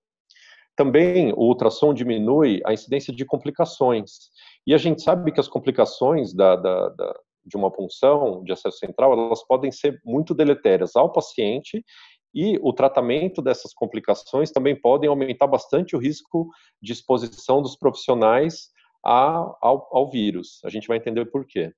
Também o ultrassom diminui a incidência de complicações. E a gente sabe que as complicações de uma punção de acesso central, elas podem ser muito deletérias ao paciente E o tratamento dessas complicações também podem aumentar bastante o risco de exposição dos profissionais ao vírus. A gente vai entender por quê.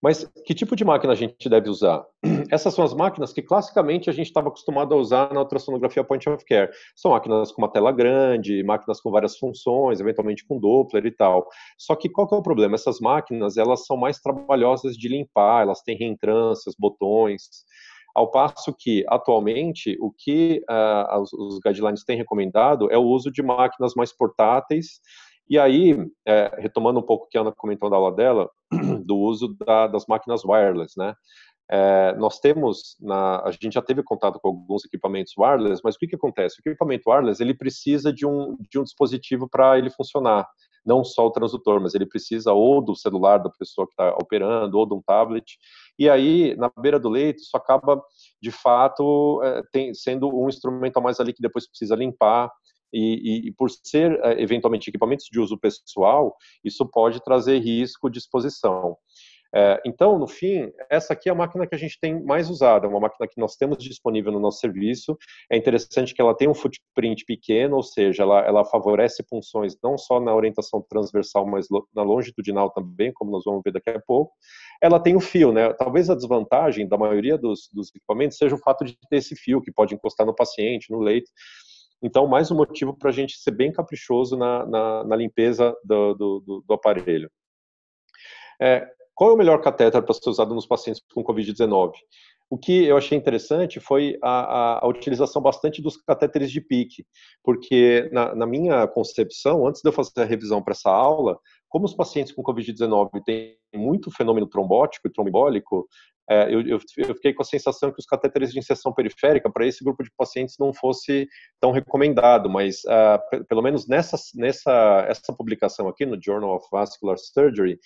Mas que tipo de máquina a gente deve usar? Essas são as máquinas que classicamente a gente estava acostumado a usar na ultrassonografia point of care. São máquinas com uma tela grande, máquinas com várias funções, eventualmente com Doppler e tal. Só que qual que é o problema? Essas máquinas, elas são mais trabalhosas de limpar, elas têm reentrâncias, botões. Ao passo que, atualmente, o que os guidelines têm recomendado é o uso de máquinas mais portáteis. E aí, retomando um pouco o que a Ana comentou na aula dela, do uso das máquinas wireless, né? Nós temos, a gente já teve contato com alguns equipamentos wireless, mas o que acontece? O equipamento wireless, ele precisa de um dispositivo para ele funcionar, não só o transdutor, mas ele precisa ou do celular da pessoa que está operando, ou de um tablet, e aí, na beira do leito, isso acaba, de fato, sendo um instrumento a mais ali que depois precisa limpar, e por ser, eventualmente, equipamentos de uso pessoal, isso pode trazer risco de exposição. Então, no fim, essa aqui é a máquina que a gente tem mais usada, é uma máquina que nós temos disponível no nosso serviço. É interessante que ela tem um footprint pequeno, ou seja, ela favorece punções não só na orientação transversal, mas na longitudinal também, como nós vamos ver daqui a pouco. Ela tem o fio, né? Talvez a desvantagem da maioria dos equipamentos seja o fato de ter esse fio, que pode encostar no paciente, no leito. Então, mais um motivo para a gente ser bem caprichoso na limpeza do aparelho. Qual é o melhor catéter para ser usado nos pacientes com Covid-19? O que eu achei interessante foi a utilização bastante dos catéteres de PICC, porque na minha concepção, antes de eu fazer a revisão para essa aula, como os pacientes com Covid-19 têm muito fenômeno trombótico e trombólico, eu fiquei com a sensação que os catéteres de inserção periférica para esse grupo de pacientes não fosse tão recomendado, mas pelo menos essa publicação aqui no Journal of Vascular Surgery,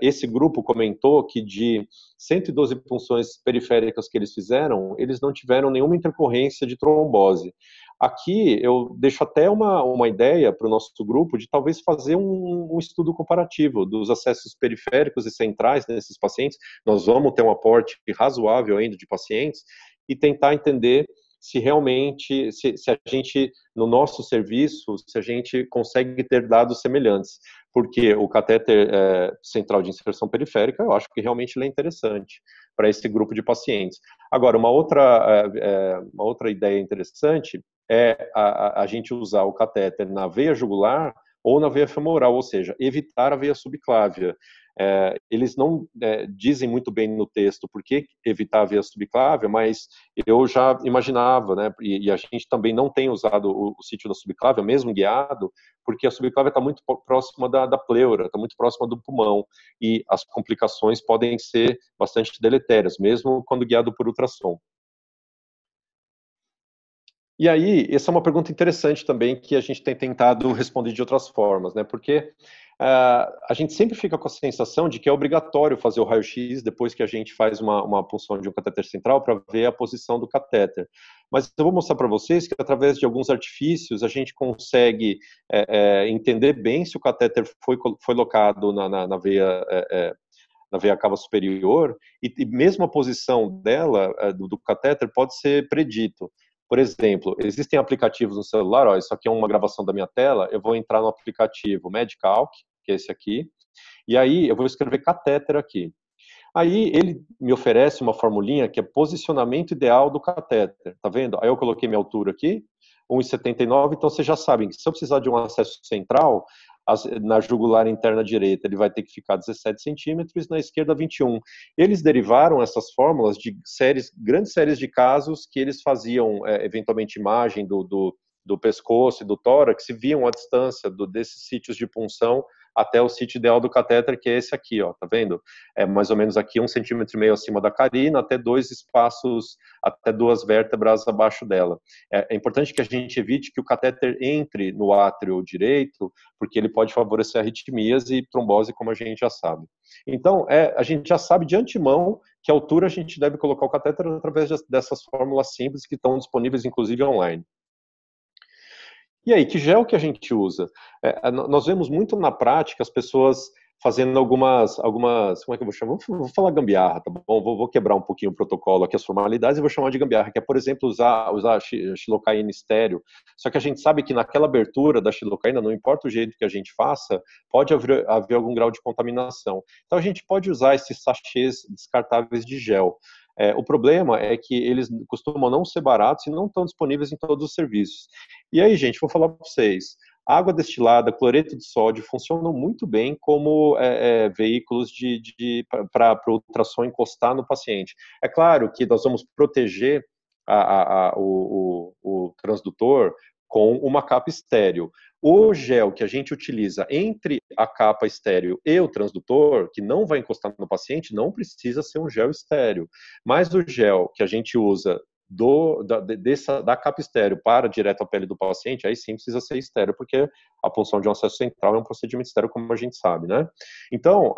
esse grupo comentou que de 112 punções periféricas que eles fizeram, eles não tiveram nenhuma intercorrência de trombose. Aqui eu deixo até uma ideia para o nosso grupo de talvez fazer um estudo comparativo dos acessos periféricos e centrais desses pacientes. Nós vamos ter um aporte razoável ainda de pacientes e tentar entender se realmente, se a gente, no nosso serviço, se a gente consegue ter dados semelhantes. Porque o catéter central de inserção periférica, eu acho que realmente ele é interessante para esse grupo de pacientes. Agora, uma outra ideia interessante é a gente usar o catéter na veia jugular ou na veia femoral, ou seja, evitar a veia subclávia. Eles não dizem muito bem no texto por que evitar a veia subclávia, mas eu já imaginava, né, e a gente também não tem usado o sítio da subclávia, mesmo guiado, porque a subclávia está muito próxima da pleura, está muito próxima do pulmão, e as complicações podem ser bastante deletérias, mesmo quando guiado por ultrassom. E aí, essa é uma pergunta interessante também, que a gente tem tentado responder de outras formas, né? Porque a gente sempre fica com a sensação de que é obrigatório fazer o raio-x depois que a gente faz uma punção de um catéter central para ver a posição do catéter. Mas eu vou mostrar para vocês que através de alguns artifícios a gente consegue entender bem se o catéter foi colocado na veia cava superior, e mesmo a posição dela, do catéter, pode ser predito. Por exemplo, existem aplicativos no celular, ó, isso aqui é uma gravação da minha tela, eu vou entrar no aplicativo MedCalc, que é esse aqui, e aí eu vou escrever catéter aqui. Aí ele me oferece uma formulinha que é posicionamento ideal do catéter, tá vendo? Aí eu coloquei minha altura aqui, 1,79, então vocês já sabem que se eu precisar de um acesso central, na jugular interna direita ele vai ter que ficar 17 centímetros, na esquerda 21. Eles derivaram essas fórmulas de grandes séries de casos que eles faziam, eventualmente, imagem do pescoço e do tórax, e viam a distância desses sítios de punção até o sítio ideal do catéter, que é esse aqui, ó, tá vendo? É mais ou menos aqui 1,5 centímetro acima da carina, até 2 espaços, até 2 vértebras abaixo dela. É importante que a gente evite que o catéter entre no átrio direito, porque ele pode favorecer arritmias e trombose, como a gente já sabe. Então, a gente já sabe de antemão que altura a gente deve colocar o catéter através dessas fórmulas simples que estão disponíveis, inclusive, online. E aí, que gel que a gente usa? Nós vemos muito na prática as pessoas fazendo algumas, como é que eu vou chamar? Vou falar gambiarra, tá bom? Vou quebrar um pouquinho o protocolo aqui, as formalidades, e vou chamar de gambiarra, que é, por exemplo, usar a xilocaína estéreo. Só que a gente sabe que naquela abertura da xilocaína, não importa o jeito que a gente faça, pode haver algum grau de contaminação. Então, a gente pode usar esses sachês descartáveis de gel. O problema é que eles costumam não ser baratos e não estão disponíveis em todos os serviços. E aí, gente, vou falar para vocês. Água destilada, cloreto de sódio funcionam muito bem como veículos para o ultrassom encostar no paciente. É claro que nós vamos proteger o transdutor com uma capa estéreo. O gel que a gente utiliza entre a capa estéreo e o transdutor, que não vai encostar no paciente, não precisa ser um gel estéreo. Mas o gel que a gente usa da capa estéreo para direto à pele do paciente, aí sim precisa ser estéreo, porque a punção de um acesso central é um procedimento estéreo, como a gente sabe, né? Então,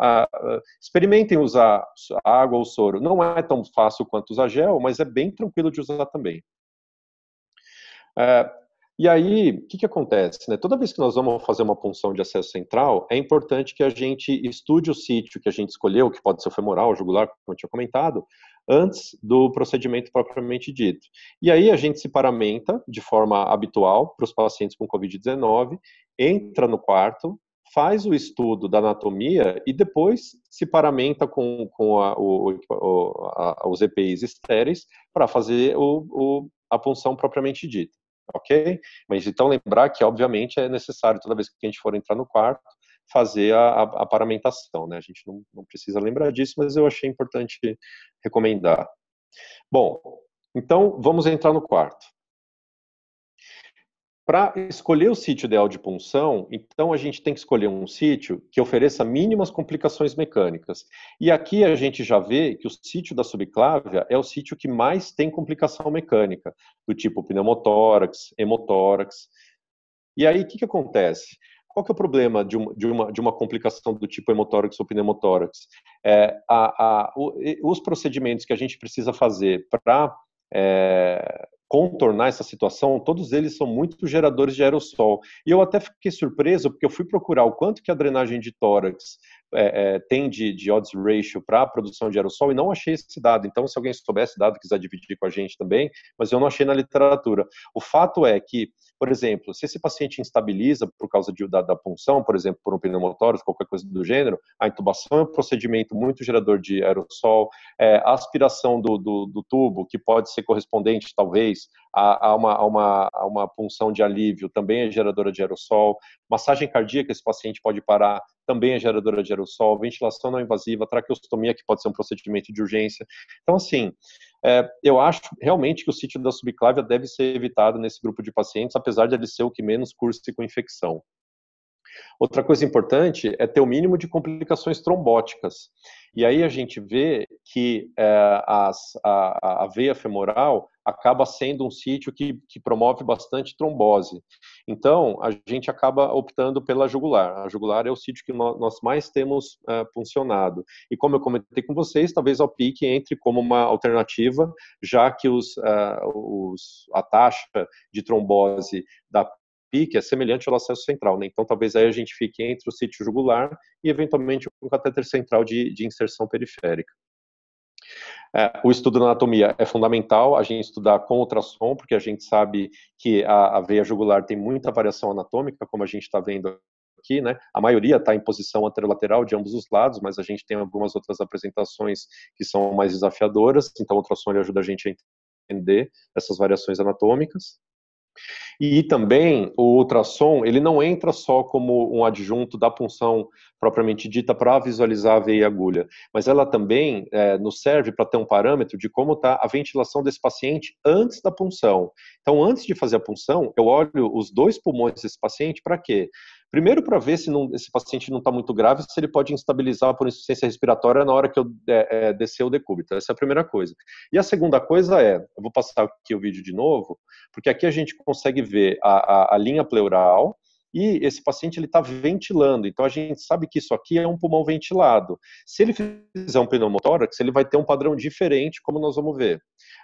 experimentem usar água ou soro. Não é tão fácil quanto usar gel, mas é bem tranquilo de usar também. E aí, o que acontece? Né? Toda vez que nós vamos fazer uma punção de acesso central, é importante que a gente estude o sítio que a gente escolheu, que pode ser o femoral, o jugular, como eu tinha comentado, antes do procedimento propriamente dito. E aí a gente se paramenta de forma habitual para os pacientes com Covid-19, entra no quarto, faz o estudo da anatomia e depois se paramenta com os EPIs estéreis para fazer a punção propriamente dita. Ok? Mas então lembrar que, obviamente, é necessário, toda vez que a gente for entrar no quarto, fazer a paramentação, né? A gente não precisa lembrar disso, mas eu achei importante recomendar. Bom, então vamos entrar no quarto. Para escolher o sítio ideal de punção, então a gente tem que escolher um sítio que ofereça mínimas complicações mecânicas. E aqui a gente já vê que o sítio da subclávia é o sítio que mais tem complicação mecânica, do tipo pneumotórax, hemotórax. E aí, o que acontece? Qual que é o problema de uma complicação do tipo hemotórax ou pneumotórax? Os procedimentos que a gente precisa fazer para contornar essa situação, todos eles são muito geradores de aerossol. E eu até fiquei surpreso, porque eu fui procurar o quanto que a drenagem de tórax tem de odds ratio para a produção de aerossol e não achei esse dado. Então, se alguém souber esse dado, quiser dividir com a gente também, mas eu não achei na literatura. O fato é que, por exemplo, se esse paciente instabiliza por causa da punção, por exemplo, por um pneumotórax, qualquer coisa do gênero, a intubação é um procedimento muito gerador de aerossol, a aspiração do tubo, que pode ser correspondente, talvez, a uma punção de alívio, também é geradora de aerossol, massagem cardíaca, esse paciente pode parar, também é geradora de aerossol, ventilação não invasiva, traqueostomia, que pode ser um procedimento de urgência. Então, assim, eu acho realmente que o sítio da subclávia deve ser evitado nesse grupo de pacientes, apesar de ele ser o que menos curse com infecção. Outra coisa importante é ter o mínimo de complicações trombóticas. E aí a gente vê que a veia femoral acaba sendo um sítio que promove bastante trombose. Então, a gente acaba optando pela jugular. A jugular é o sítio que nós mais temos puncionado. E como eu comentei com vocês, talvez a PIC entre como uma alternativa, já que a taxa de trombose da PIC é semelhante ao acesso central, né? Então talvez aí a gente fique entre o sítio jugular e eventualmente um catéter central de inserção periférica. O estudo da anatomia é fundamental, a gente estudar com ultrassom, porque a gente sabe que a veia jugular tem muita variação anatômica, como a gente está vendo aqui, né? A maioria está em posição anterolateral de ambos os lados, mas a gente tem algumas outras apresentações que são mais desafiadoras, então o ultrassom ajuda a gente a entender essas variações anatômicas. E também o ultrassom, ele não entra só como um adjunto da punção propriamente dita para visualizar a veia e a agulha, mas ela também nos serve para ter um parâmetro de como está a ventilação desse paciente antes da punção. Então, antes de fazer a punção, eu olho os dois pulmões desse paciente para quê? Primeiro, para ver se esse paciente não está muito grave, se ele pode instabilizar por insuficiência respiratória na hora que eu descer o decúbito. Essa é a primeira coisa. E a segunda coisa eu vou passar aqui o vídeo de novo, porque aqui a gente consegue ver a linha pleural e esse paciente está ventilando. Então, a gente sabe que isso aqui é um pulmão ventilado. Se ele fizer um pneumotórax, ele vai ter um padrão diferente, como nós vamos ver.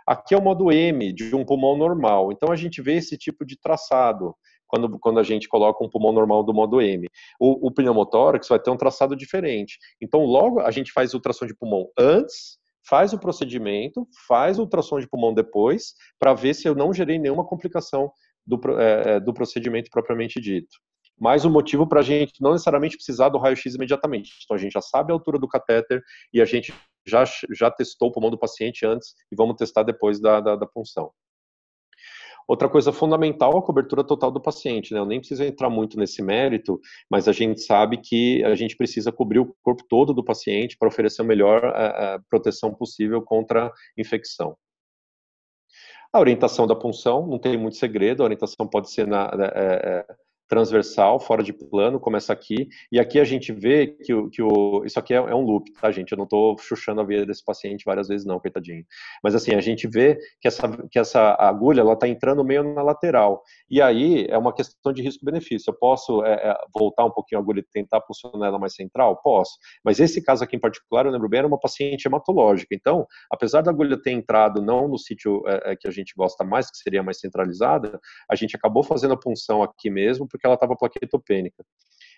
Aqui é o modo M de um pulmão normal. Então, a gente vê esse tipo de traçado. quando a gente coloca um pulmão normal do modo M. O pneumotórax vai ter um traçado diferente. Então, logo a gente faz ultrassom de pulmão antes, faz o procedimento, faz o ultrassom de pulmão depois, para ver se eu não gerei nenhuma complicação do procedimento propriamente dito. Mas o motivo para a gente não necessariamente precisar do raio-x imediatamente. Então, a gente já sabe a altura do catéter e a gente já testou o pulmão do paciente antes e vamos testar depois da punção. Outra coisa fundamental é a cobertura total do paciente, né? Eu nem preciso entrar muito nesse mérito, mas a gente sabe que a gente precisa cobrir o corpo todo do paciente para oferecer a melhor proteção possível contra infecção. A orientação da punção, não tem muito segredo, a orientação pode ser transversal, fora de plano, começa aqui, e aqui a gente vê que isso aqui é um loop, tá, gente? Eu não estou chuchando a veia desse paciente várias vezes não, coitadinho. Mas assim, a gente vê que essa agulha, ela está entrando meio na lateral, e aí é uma questão de risco-benefício. Eu posso voltar um pouquinho a agulha e tentar posicionar ela mais central? Posso, mas esse caso aqui em particular, eu lembro bem, era uma paciente hematológica, então, apesar da agulha ter entrado não no sítio que a gente gosta mais, que seria mais centralizada, a gente acabou fazendo a punção aqui mesmo, porque ela estava plaquetopênica.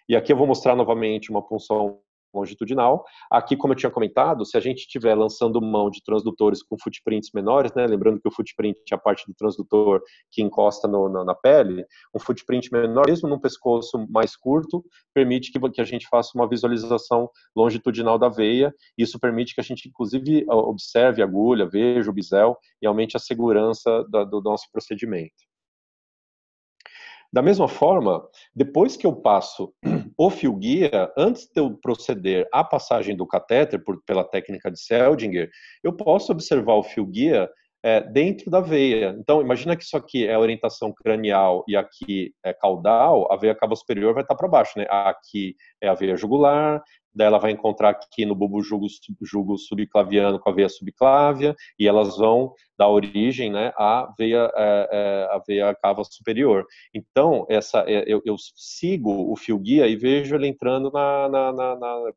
E aqui eu vou mostrar novamente uma punção longitudinal. Aqui, como eu tinha comentado, se a gente estiver lançando mão de transdutores com footprints menores, né, lembrando que o footprint é a parte do transdutor que encosta na pele, um footprint menor, mesmo num pescoço mais curto, permite que a gente faça uma visualização longitudinal da veia. Isso permite que a gente, inclusive, observe a agulha, veja o bisel e aumente a segurança do nosso procedimento. Da mesma forma, depois que eu passo o fio-guia, antes de eu proceder à passagem do catéter pela técnica de Seldinger, eu posso observar o fio-guia dentro da veia. Então, imagina que isso aqui é a orientação cranial e aqui é caudal, a veia cava superior vai estar para baixo, né? Aqui é a veia jugular, daí ela vai encontrar aqui no bulbo jugo subclaviano com a veia subclávia, e elas vão dar origem, né, à veia cava superior. Então, eu sigo o fio-guia e vejo ele entrando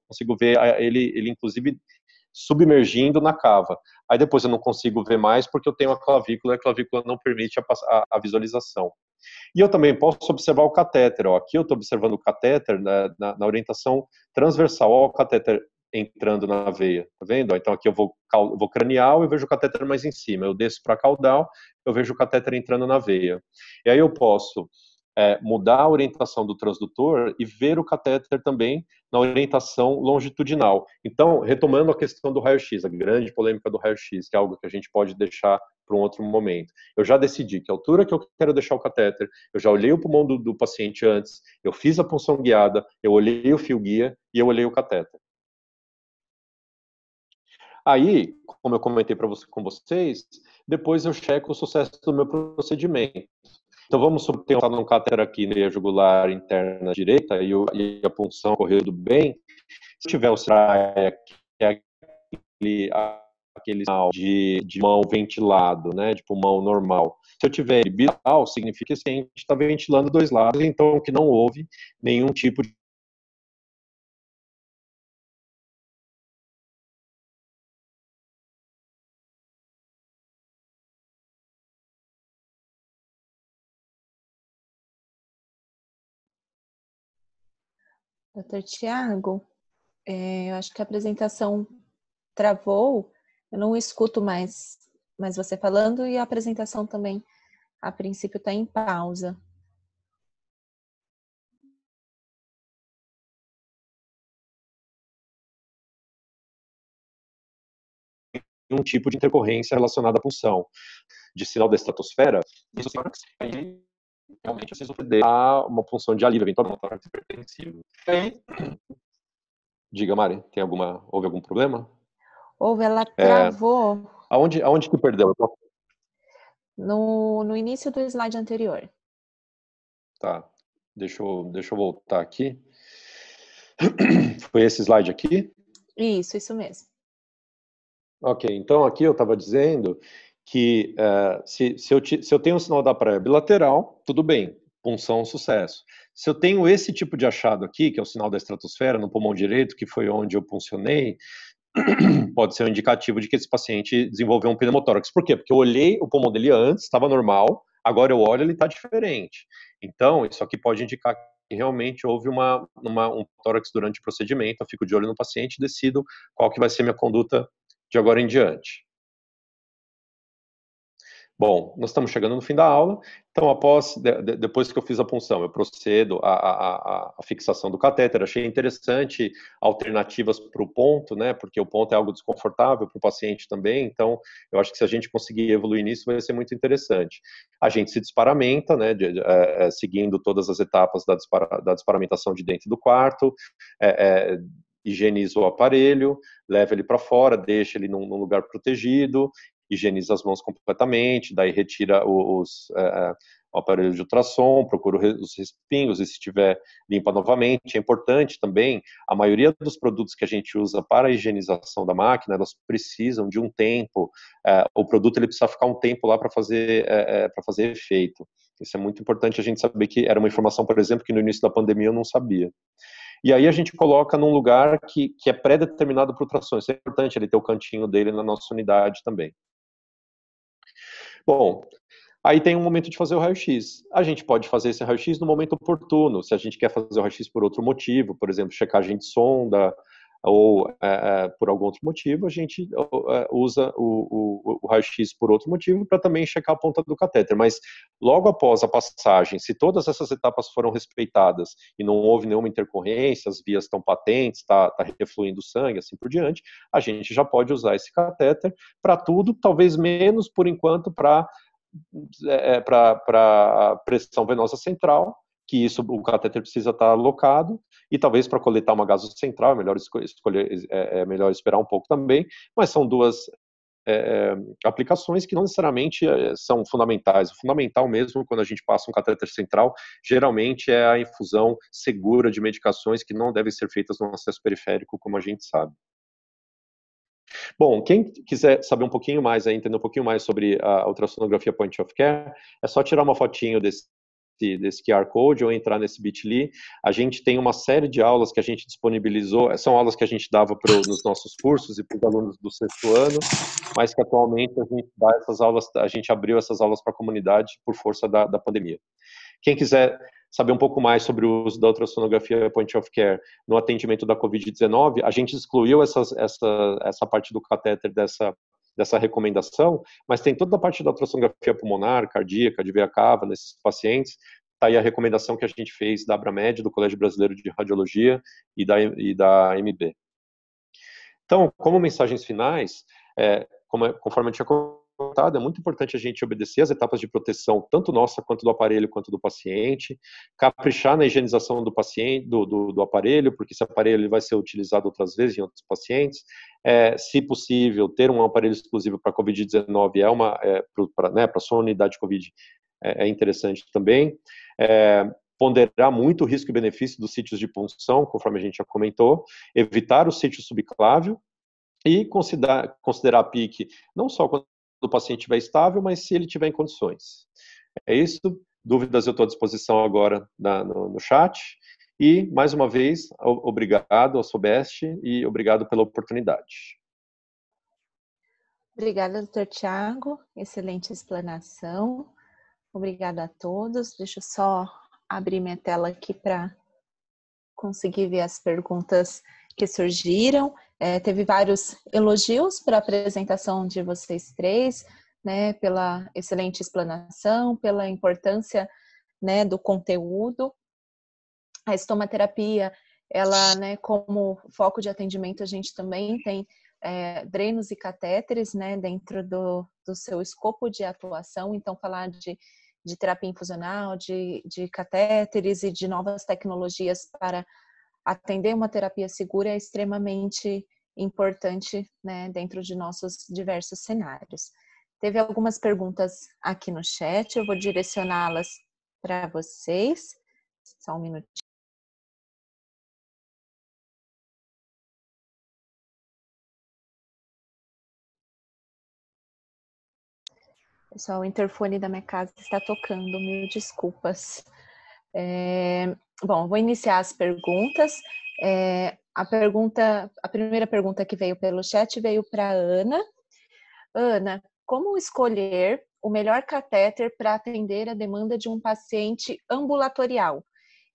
consigo ver ele inclusive submergindo na cava. Aí depois eu não consigo ver mais porque eu tenho a clavícula não permite a visualização. E eu também posso observar o catéter. Ó. Aqui eu estou observando o catéter na orientação transversal. Ó, o catéter entrando na veia, tá vendo? Então aqui eu vou cranial e vejo o catéter mais em cima. Eu desço para caudal, eu vejo o catéter entrando na veia. E aí eu posso mudar a orientação do transdutor e ver o catéter também na orientação longitudinal. Então, retomando a questão do raio-x, a grande polêmica do raio-x, que é algo que a gente pode deixar para um outro momento. Eu já decidi que a altura que eu quero deixar o catéter, eu já olhei o pulmão do paciente antes, eu fiz a punção guiada, eu olhei o fio-guia e eu olhei o catéter. Aí, como eu comentei com vocês, depois eu checo o sucesso do meu procedimento. Então, vamos supor que eu tenho um catéter aqui na veia jugular interna direita e a punção ocorreu tudo bem. Se tiver o SRAE, que é aquele sinal de pulmão ventilado, né, de pulmão normal. Se eu tiver ele bilateral, significa que a gente está ventilando dois lados, então que não houve nenhum tipo de Doutor Tiago, eu acho que a apresentação travou, eu não escuto mais você falando e a apresentação também, a princípio, está em pausa. um tipo de intercorrência relacionada à punção de sinal da estratosfera, isso aí realmente vocês vão perder uma punção de alívio, eventualmente um tórax hipertensivo. Diga, Mari, houve algum problema? Houve, ela travou. Aonde que perdeu? No início do slide anterior. Tá, deixa eu voltar aqui. Foi esse slide aqui? Isso mesmo. Ok, então aqui eu estava dizendo que se eu tenho um sinal da praia bilateral, tudo bem, punção, sucesso. Se eu tenho esse tipo de achado aqui, que é o sinal da estratosfera no pulmão direito, que foi onde eu puncionei, pode ser um indicativo de que esse paciente desenvolveu um pneumotórax. Por quê? Porque eu olhei o pulmão dele antes, estava normal, agora eu olho, ele está diferente. Então, isso aqui pode indicar que realmente houve um tórax durante o procedimento. Eu fico de olho no paciente e decido qual que vai ser minha conduta de agora em diante. Bom, nós estamos chegando no fim da aula, então depois que eu fiz a punção, eu procedo à fixação do catéter. Achei interessante alternativas para o ponto, né, porque o ponto é algo desconfortável para o paciente também, então eu acho que se a gente conseguir evoluir nisso vai ser muito interessante. A gente se desparamenta, né, seguindo todas as etapas da desparamentação de dentro do quarto, higieniza o aparelho, leva ele para fora, deixa ele num lugar protegido, higieniza as mãos completamente, daí retira o aparelho de ultrassom, procura os respingos e se tiver, limpa novamente. É importante também, a maioria dos produtos que a gente usa para a higienização da máquina, elas precisam de um tempo, o produto ele precisa ficar um tempo lá para fazer efeito. Isso é muito importante a gente saber, que era uma informação, por exemplo, que no início da pandemia eu não sabia. E aí a gente coloca num lugar que é pré-determinado para ultrassom. Isso é importante, ele ter o cantinho dele na nossa unidade também. Bom, aí tem um momento de fazer o raio-x. A gente pode fazer esse raio-x no momento oportuno, se a gente quer fazer o raio-x por outro motivo, por exemplo, checagem de sonda, ou por algum outro motivo, a gente usa o raio-x por outro motivo para também checar a ponta do catéter. Mas logo após a passagem, se todas essas etapas foram respeitadas e não houve nenhuma intercorrência, as vias estão patentes, está refluindo sangue, assim por diante, a gente já pode usar esse catéter para tudo, talvez menos, por enquanto, para pressão venosa central, que isso o catéter precisa estar alocado, e talvez para coletar uma gaso central é melhor esperar um pouco também, mas são duas aplicações que não necessariamente são fundamentais. O fundamental mesmo, quando a gente passa um catéter central, geralmente é a infusão segura de medicações que não devem ser feitas no acesso periférico, como a gente sabe. Bom, quem quiser saber um pouquinho mais, entender um pouquinho mais sobre a ultrassonografia point of care, é só tirar uma fotinho desse QR Code ou entrar nesse Bit.ly. A gente tem uma série de aulas que a gente disponibilizou, são aulas que a gente dava nos nossos cursos e para os alunos do 6º ano, mas que atualmente a gente abriu essas aulas para a comunidade por força da pandemia. Quem quiser saber um pouco mais sobre o uso da ultrassonografia point of care no atendimento da Covid-19, a gente excluiu essa parte do catéter dessa recomendação, mas tem toda a parte da ultrassonografia pulmonar, cardíaca, de veia cava nesses pacientes. Está aí a recomendação que a gente fez da Abramed, do Colégio Brasileiro de Radiologia e da MB. Então, como mensagens finais, conforme eu tinha comentado, é muito importante a gente obedecer as etapas de proteção, tanto nossa, quanto do aparelho, quanto do paciente, caprichar na higienização do paciente, do aparelho, porque esse aparelho ele vai ser utilizado outras vezes em outros pacientes. Se possível, ter um aparelho exclusivo para Covid-19 para a sua unidade de Covid é interessante também. Ponderar muito o risco e benefício dos sítios de punção, conforme a gente já comentou, evitar o sítio subclávio e considerar a PIC não só quando o paciente estiver estável, mas se ele estiver em condições. É isso. Dúvidas eu estou à disposição agora no chat. E, mais uma vez, obrigado ao Sobest e obrigado pela oportunidade. Obrigada, doutor Tiago. Excelente explanação. Obrigada a todos. Deixa eu só abrir minha tela aqui para conseguir ver as perguntas que surgiram. Teve vários elogios para a apresentação de vocês três, né, pela excelente explanação, pela importância, né, do conteúdo. A estomaterapia, ela, né, como foco de atendimento, a gente também tem drenos e catéteres, né, dentro do seu escopo de atuação. Então, falar de terapia infusional, de catéteres e de novas tecnologias para atender uma terapia segura é extremamente importante, né, dentro de nossos diversos cenários. Teve algumas perguntas aqui no chat, eu vou direcioná-las para vocês. Só um minutinho. Pessoal, o interfone da minha casa está tocando, mil desculpas. Bom, vou iniciar as perguntas. A primeira pergunta que veio pelo chat veio para a Ana. Ana, como escolher o melhor catéter para atender a demanda de um paciente ambulatorial?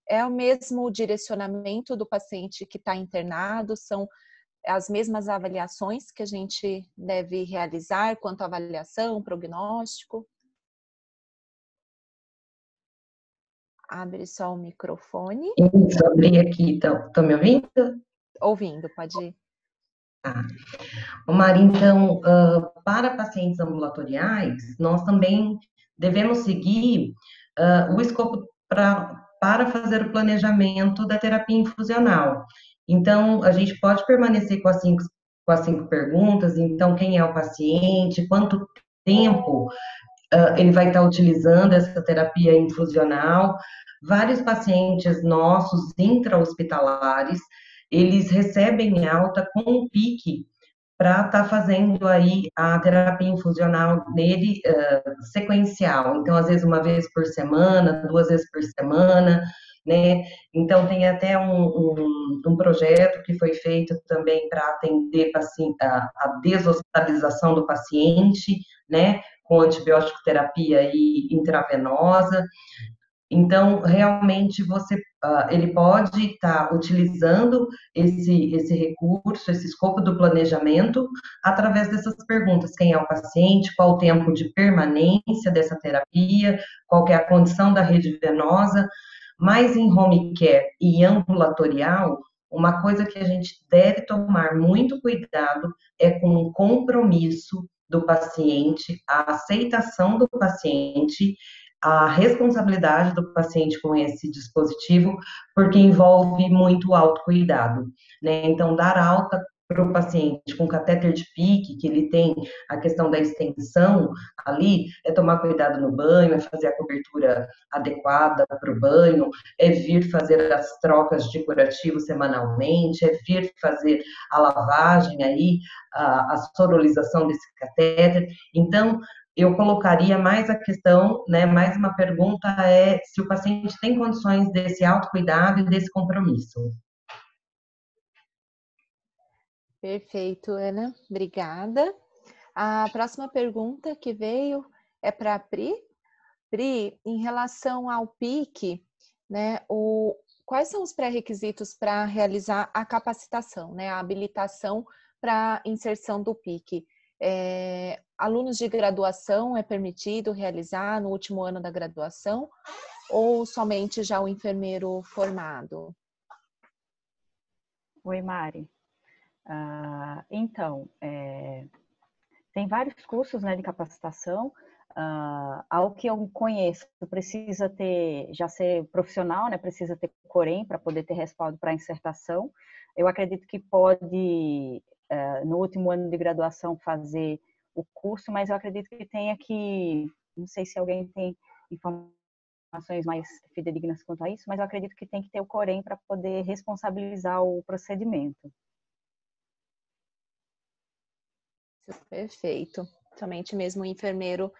É o mesmo direcionamento do paciente que está internado? São as mesmas avaliações que a gente deve realizar quanto à avaliação, prognóstico? Abre só o microfone. Isso, abri aqui, estão me ouvindo? Ouvindo, pode ir. Ah. Mari, então, para pacientes ambulatoriais, nós também devemos seguir o escopo para fazer o planejamento da terapia infusional. Então, a gente pode permanecer com as cinco perguntas. Então, quem é o paciente, quanto tempo ele vai estar utilizando essa terapia infusional. Vários pacientes nossos intra-hospitalares, eles recebem alta com um pique para estar fazendo aí a terapia infusional nele sequencial. Então, às vezes, uma vez por semana, 2 vezes por semana, né? Então, tem até um projeto que foi feito também para atender a deshospitalização do paciente, né? Com antibiótico terapia intravenosa. Então, realmente, ele pode estar utilizando esse recurso, esse escopo do planejamento, através dessas perguntas: quem é o paciente, qual o tempo de permanência dessa terapia, qual que é a condição da rede venosa. Mas em home care e ambulatorial, uma coisa que a gente deve tomar muito cuidado é com o compromisso do paciente, a aceitação do paciente, a responsabilidade do paciente com esse dispositivo, porque envolve muito autocuidado, né? Então, dar alta para o paciente com catéter de pique, que ele tem a questão da extensão ali, é tomar cuidado no banho, é fazer a cobertura adequada para o banho, é vir fazer as trocas de curativo semanalmente, é vir fazer a lavagem aí, a sorolização desse catéter. Então, eu colocaria mais a questão, né, mais uma pergunta é se o paciente tem condições desse autocuidado e desse compromisso. Perfeito, Ana. Obrigada. A próxima pergunta que veio é para a Pri. Pri, em relação ao PIC, né, quais são os pré-requisitos para realizar a capacitação, né, a habilitação para inserção do PIC? Alunos de graduação é permitido realizar no último ano da graduação ou somente já o enfermeiro formado? Oi, Mari. Então, tem vários cursos, né, de capacitação. Ao que eu conheço, precisa já ser profissional, né, precisa ter Corém para poder ter respaldo para insertação. Eu acredito que pode, no último ano de graduação, fazer o curso, mas eu acredito que tenha que, não sei se alguém tem informações mais fidedignas quanto a isso, mas eu acredito que tem que ter o Corém para poder responsabilizar o procedimento. Perfeito. Somente mesmo o enfermeiro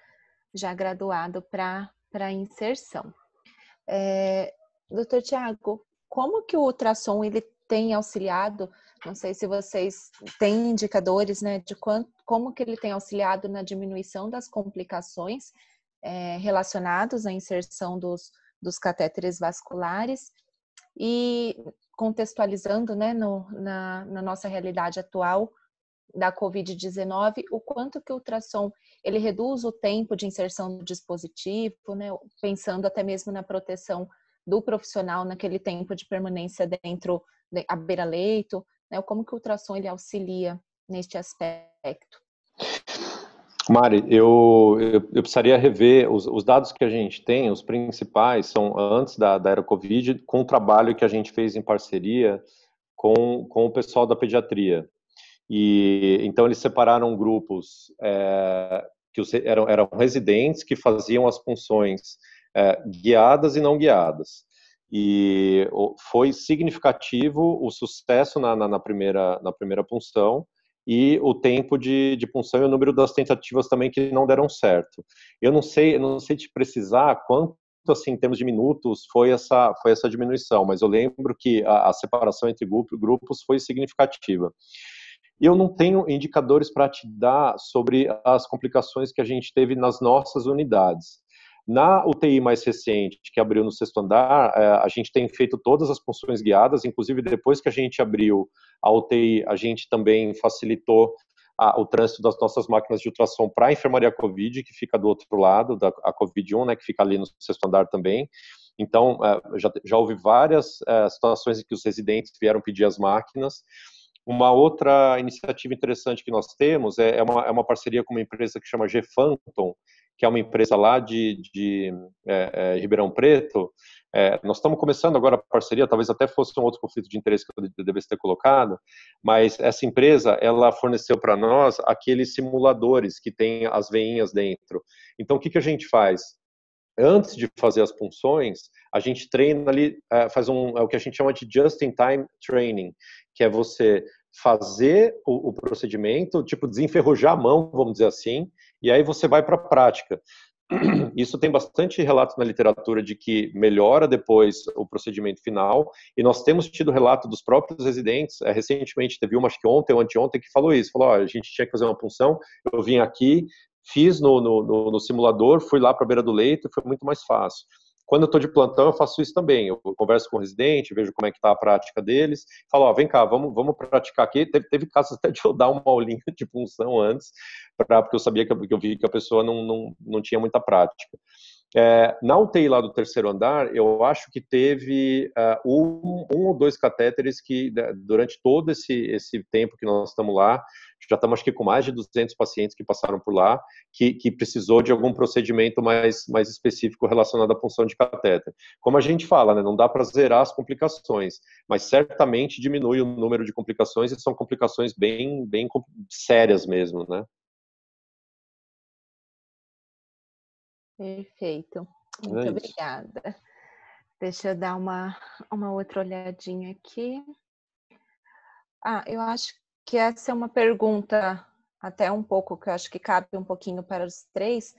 já graduado para inserção. Doutor Tiago, como que o ultrassom ele tem auxiliado? Não sei se vocês têm indicadores, né, de como que ele tem auxiliado na diminuição das complicações relacionadas à inserção dos catéteres vasculares e contextualizando, né, na nossa realidade atual da COVID-19, o quanto que o ultrassom ele reduz o tempo de inserção do dispositivo, né, pensando até mesmo na proteção do profissional naquele tempo de permanência dentro à beira-leito, né, como que o ultrassom ele auxilia neste aspecto? Mari, eu precisaria rever os dados que a gente tem, os principais são antes da era Covid, com o trabalho que a gente fez em parceria com o pessoal da pediatria. E então eles separaram grupos que eram residentes que faziam as punções guiadas e não guiadas. E foi significativo o sucesso na primeira punção e o tempo de punção e o número das tentativas também que não deram certo. Eu não sei te precisar quanto, assim, em termos de minutos, foi essa diminuição, mas eu lembro que a separação entre grupos foi significativa. Eu não tenho indicadores para te dar sobre as complicações que a gente teve nas nossas unidades. Na UTI mais recente, que abriu no 6º andar, a gente tem feito todas as punções guiadas, inclusive depois que a gente abriu a UTI, a gente também facilitou o trânsito das nossas máquinas de ultrassom para a enfermaria COVID, que fica do outro lado, a COVID-1, né, que fica ali no 6º andar também. Então, já houve várias situações em que os residentes vieram pedir as máquinas. Uma outra iniciativa interessante que nós temos é uma parceria com uma empresa que chama G-Phantom, que é uma empresa lá de Ribeirão Preto. Nós estamos começando agora a parceria, talvez até fosse um outro conflito de interesse que eu devesse ter colocado, mas essa empresa, ela forneceu para nós aqueles simuladores que tem as veinhas dentro. Então, o que a gente faz? Antes de fazer as punções, a gente treina ali, faz o que a gente chama de just-in-time training, que é você fazer o procedimento, tipo desenferrujar a mão, vamos dizer assim, e aí você vai para a prática. Isso tem bastante relato na literatura de que melhora depois o procedimento final, e nós temos tido relato dos próprios residentes. Recentemente teve uma, acho que ontem ou anteontem, que falou isso, falou, a gente tinha que fazer uma punção, eu vim aqui, fiz no simulador, fui lá para a beira do leito e foi muito mais fácil. Quando eu estou de plantão, eu faço isso também. Eu converso com o residente, vejo como é que está a prática deles, falo, vem cá, vamos praticar aqui. Teve casos até de eu dar uma aulinha de punção antes, porque eu sabia que eu vi que a pessoa não tinha muita prática. Na UTI lá do 3º andar, eu acho que teve um ou dois catéteres que, durante todo esse tempo que nós estamos lá, já estamos acho que com mais de 200 pacientes que passaram por lá, que precisou de algum procedimento mais específico relacionado à punção de catéter. Como a gente fala, né, não dá para zerar as complicações, mas certamente diminui o número de complicações, e são complicações bem sérias mesmo, né? Perfeito. Muito obrigada. Deixa eu dar uma outra olhadinha aqui. Eu acho que essa é uma pergunta até um pouco, que eu acho que cabe um pouquinho para os três.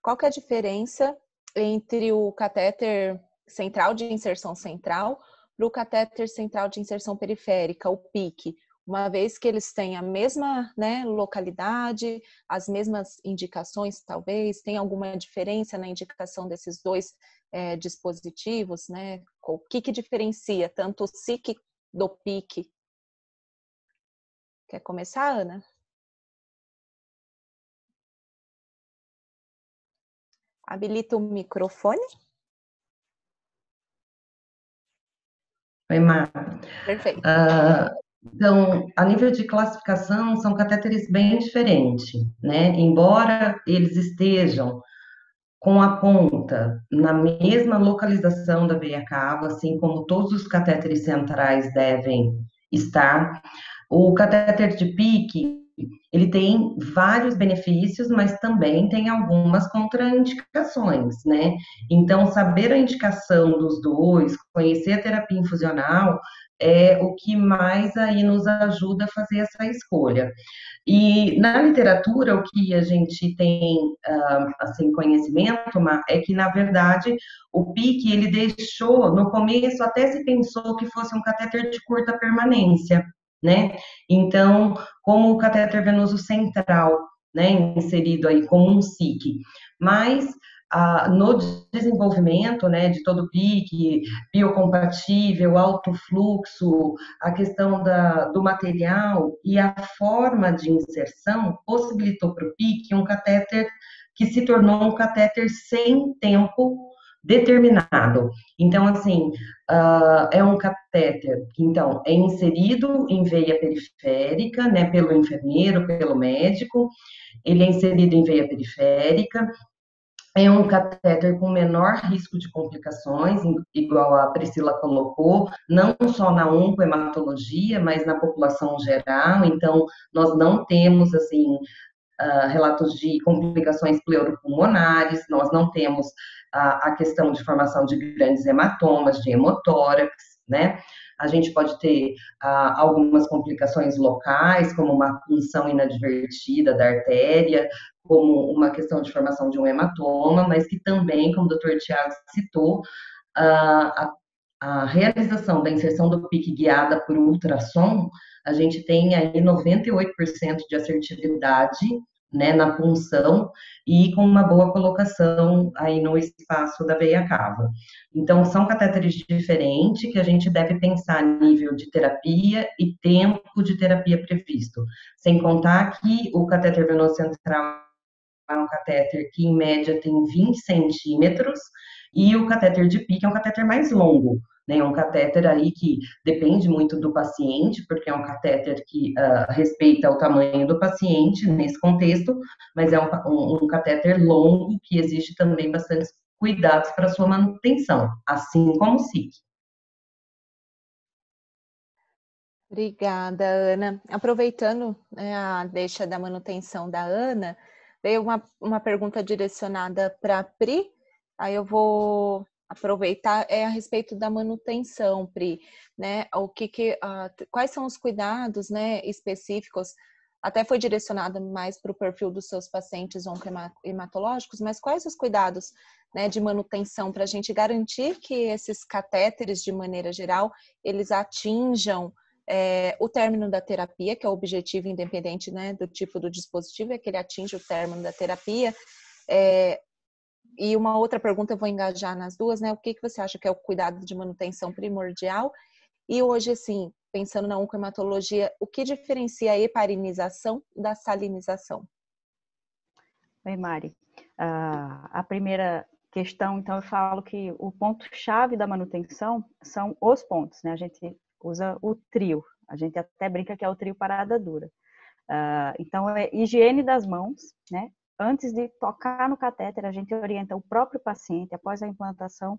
Qual que é a diferença entre o catéter central de inserção central para o catéter central de inserção periférica, o PIC? Uma vez que eles têm a mesma, né, localidade, as mesmas indicações, talvez, tem alguma diferença na indicação desses dois dispositivos, né? O que diferencia tanto o SIC do PIC? Quer começar, Ana? Habilita o microfone. Oi, Mar. Perfeito. Então, a nível de classificação, são catéteres bem diferentes, né? Embora eles estejam com a ponta na mesma localização da veia cava, assim como todos os catéteres centrais devem estar, o catéter de PIC, ele tem vários benefícios, mas também tem algumas contraindicações, né? Então, saber a indicação dos dois, conhecer a terapia infusional, é o que mais aí nos ajuda a fazer essa escolha. E na literatura, o que a gente tem, assim, conhecimento, é que, na verdade, o PIC, ele deixou, no começo, até se pensou que fosse um catéter de curta permanência, né? Então, como o catéter venoso central, né, inserido aí como um SIC, mas no desenvolvimento, né, de todo o PIC, biocompatível, alto fluxo, a questão do material e a forma de inserção possibilitou para o PIC um catéter que se tornou um catéter sem tempo determinado. Então, assim, é um catéter que, então, é inserido em veia periférica, né, pelo enfermeiro, pelo médico, ele é inserido em veia periférica, é um catéter com menor risco de complicações, igual a Priscila colocou, não só na oncohematologia, mas na população geral. Então, nós não temos, assim, relatos de complicações pleuropulmonares, nós não temos a questão de formação de grandes hematomas, de hemotórax, né? A gente pode ter algumas complicações locais, como uma punção inadvertida da artéria, como uma questão de formação de um hematoma, mas que também, como o Dr. Tiago citou, a realização da inserção do PIC guiada por ultrassom, a gente tem aí 98% de assertividade, né, na punção e com uma boa colocação aí no espaço da veia cava. Então, são catéteres diferentes que a gente deve pensar a nível de terapia e tempo de terapia previsto. Sem contar que o catéter venoso central é um catéter que, em média, tem 20 centímetros, e o catéter de PIC é um catéter mais longo, né? É um catéter aí que depende muito do paciente, porque é um catéter que respeita o tamanho do paciente nesse contexto, mas é um catéter longo que exige também bastante cuidados para sua manutenção, assim como o SIC. Obrigada, Ana. Aproveitando, né, a deixa da manutenção da Ana, veio uma pergunta direcionada para a Pri, aí eu vou aproveitar, a respeito da manutenção, Pri, né? Quais são os cuidados, né, específicos? Até foi direcionado mais para o perfil dos seus pacientes oncohematológicos, mas quais os cuidados, né, de manutenção para a gente garantir que esses catéteres, de maneira geral, eles atinjam o término da terapia, que é o objetivo independente, né, do tipo do dispositivo, é que ele atinja o término da terapia. E uma outra pergunta, eu vou engajar nas duas, né? O que você acha que é o cuidado de manutenção primordial? E hoje, assim, pensando na oncohematologia, o que diferencia a heparinização da salinização? Oi, Mari. A primeira questão, então, eu falo que o ponto-chave da manutenção são os pontos, né? A gente usa o trio, a gente até brinca que é o trio parada dura. Então, é higiene das mãos, né? Antes de tocar no catéter, a gente orienta o próprio paciente, após a implantação,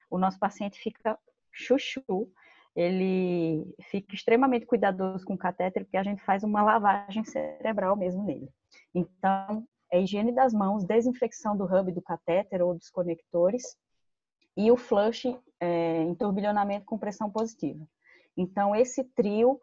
o nosso paciente fica chuchu, ele fica extremamente cuidadoso com o catéter, porque a gente faz uma lavagem cerebral mesmo nele. Então, é higiene das mãos, desinfecção do hub do catéter ou dos conectores, e o flush, em turbilhonamento com pressão positiva. Então, esse trio,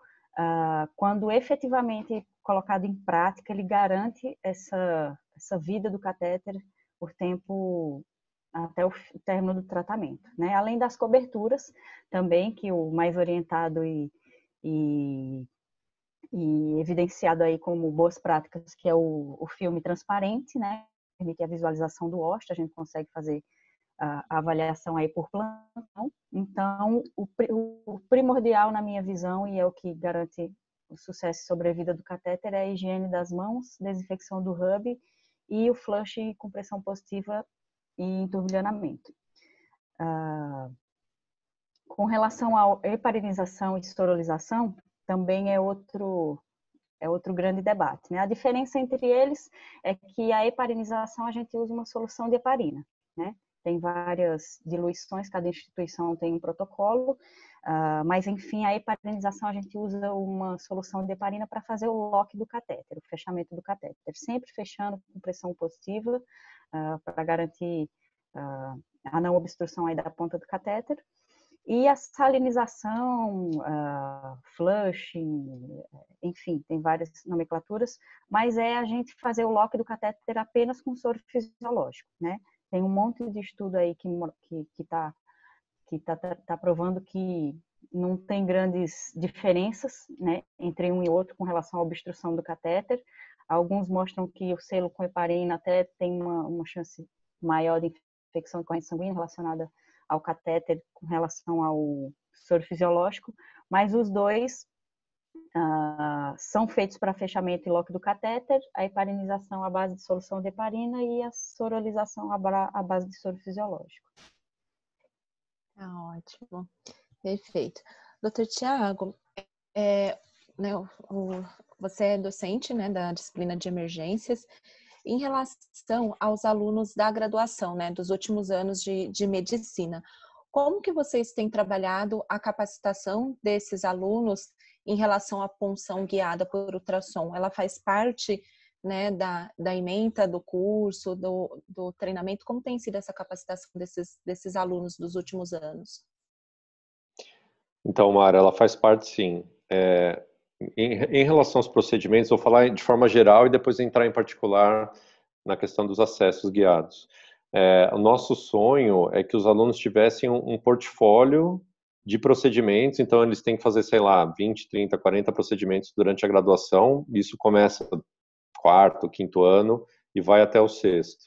quando efetivamente colocado em prática, ele garante essa vida do catéter por tempo até o término do tratamento, né? Além das coberturas, também, que o mais orientado e evidenciado aí como boas práticas, que é o filme transparente, né? Permite a visualização do ósseo, a gente consegue fazer a avaliação aí por plantão. Então, o primordial na minha visão, e é o que garante o sucesso e sobrevida do catéter, é a higiene das mãos, desinfecção do hub e o flush com pressão positiva e em turbilhonamento. Com relação à heparinização e esterilização, também é outro grande debate, né? A diferença entre eles é que a heparinização a gente usa uma solução de heparina, né? Tem várias diluições, cada instituição tem um protocolo, mas enfim, a heparinização a gente usa uma solução de heparina para fazer o lock do catéter, o fechamento do catéter, sempre fechando com pressão positiva, para garantir a não obstrução aí da ponta do catéter. E a salinização, flushing, enfim, tem várias nomenclaturas, mas é a gente fazer o lock do catéter apenas com soro fisiológico, né? Tem um monte de estudo aí que tá provando que não tem grandes diferenças, né, entre um e outro com relação à obstrução do catéter. Alguns mostram que o selo com heparina até tem uma chance maior de infecção de corrente sanguínea relacionada ao catéter com relação ao soro fisiológico, mas os dois são feitos para fechamento e lock do catéter, a heparinização à base de solução de heparina e a sorolização à base de soro fisiológico. Ótimo, perfeito. Doutor Tiago, você é docente, né, da disciplina de emergências. Em relação aos alunos da graduação, né, dos últimos anos de medicina, como que vocês têm trabalhado a capacitação desses alunos em relação à punção guiada por ultrassom? Ela faz parte, né, da ementa do curso, do treinamento? Como tem sido essa capacitação desses alunos dos últimos anos? Então, Mara, ela faz parte, sim. Em relação aos procedimentos, vou falar de forma geral e depois entrar em particular na questão dos acessos guiados. O nosso sonho é que os alunos tivessem um portfólio de procedimentos, então eles têm que fazer, sei lá, 20, 30, 40 procedimentos durante a graduação, isso começa no quarto, quinto ano e vai até o sexto.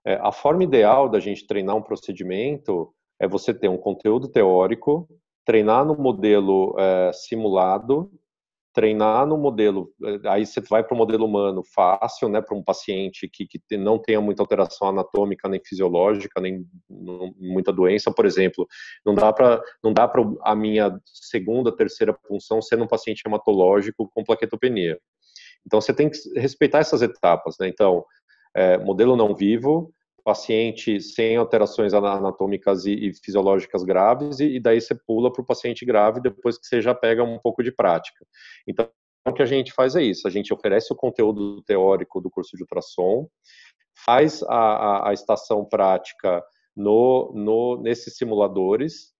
A forma ideal da gente treinar um procedimento é você ter um conteúdo teórico, treinar no modelo simulado, treinar no modelo, aí você vai para o modelo humano fácil, né, para um paciente que não tenha muita alteração anatômica nem fisiológica, nem muita doença, por exemplo, não dá para a minha segunda, terceira punção ser num paciente hematológico com plaquetopenia. Então você tem que respeitar essas etapas, né? Então, modelo não vivo, paciente sem alterações anatômicas e fisiológicas graves, e daí você pula para o paciente grave depois que você já pega um pouco de prática. Então, o que a gente faz é isso, a gente oferece o conteúdo teórico do curso de ultrassom, faz a estação prática nesses simuladores.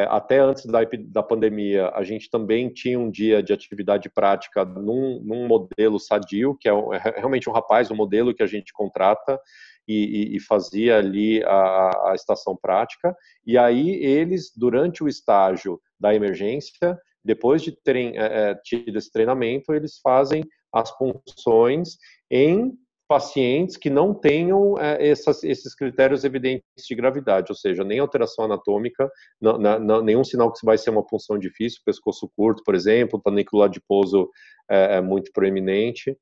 Até antes da pandemia, a gente também tinha um dia de atividade prática num modelo sadio, que é realmente um rapaz, um modelo que a gente contrata, e fazia ali a estação prática, e aí eles, durante o estágio da emergência, depois de terem tido esse treinamento, eles fazem as punções em pacientes que não tenham esses critérios evidentes de gravidade, ou seja, nem alteração anatômica, nenhum sinal que vai ser uma punção difícil, pescoço curto, por exemplo, panículo adiposo muito proeminente,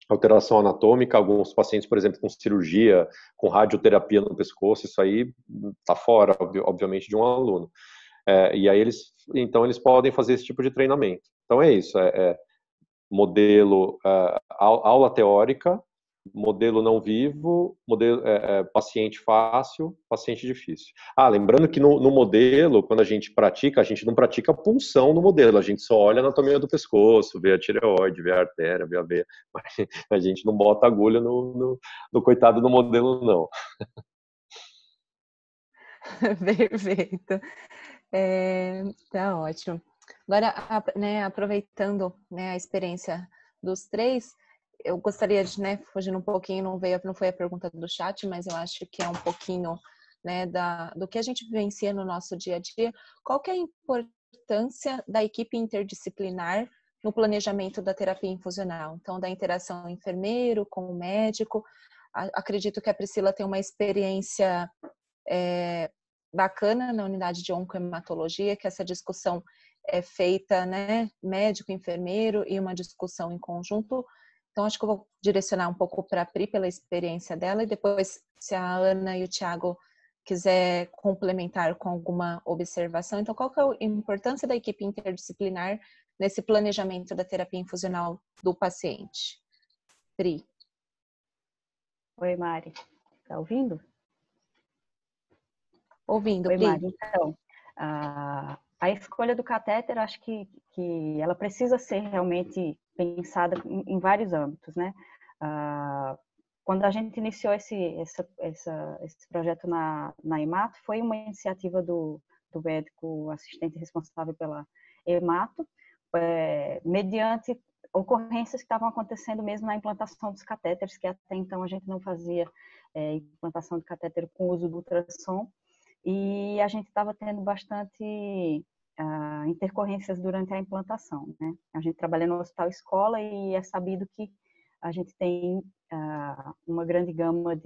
alteração anatômica, alguns pacientes, por exemplo, com cirurgia, com radioterapia no pescoço, isso aí está fora, obviamente, de um aluno. E aí então eles podem fazer esse tipo de treinamento. Então é isso, modelo, aula teórica, modelo não vivo, modelo paciente fácil, paciente difícil. Lembrando que no modelo, quando a gente não pratica punção no modelo, a gente só olha a anatomia do pescoço, vê a tireoide, vê a artéria, vê a veia, mas a gente não bota agulha no coitado do modelo, não. Perfeito. Tá ótimo. Agora, né, aproveitando, né, a experiência dos três, eu gostaria de, né, fugindo um pouquinho, não foi a pergunta do chat, mas eu acho que é um pouquinho, né, do que a gente vivencia no nosso dia a dia. Qual que é a importância da equipe interdisciplinar no planejamento da terapia infusional? Então, da interação enfermeiro com o médico. Acredito que a Priscila tem uma experiência bacana na unidade de oncohematologia, que essa discussão é feita, né, médico, enfermeiro e uma discussão em conjunto. Então, acho que eu vou direcionar um pouco para a Pri pela experiência dela e depois, se a Ana e o Thiago quiser complementar com alguma observação. Então, qual que é a importância da equipe interdisciplinar nesse planejamento da terapia infusional do paciente? Pri. Oi, Mari. Tá ouvindo? Ouvindo, Oi, Pri. Mari. Então, a escolha do catéter, acho que ela precisa ser realmente pensada em vários âmbitos, né? Quando a gente iniciou esse projeto na Hemato, foi uma iniciativa do médico assistente responsável pela Hemato, mediante ocorrências que estavam acontecendo mesmo na implantação dos catéteres, que até então a gente não fazia implantação de catéter com uso do ultrassom, e a gente estava tendo bastante intercorrências durante a implantação, né? A gente trabalha no hospital escola e é sabido que a gente tem uma grande gama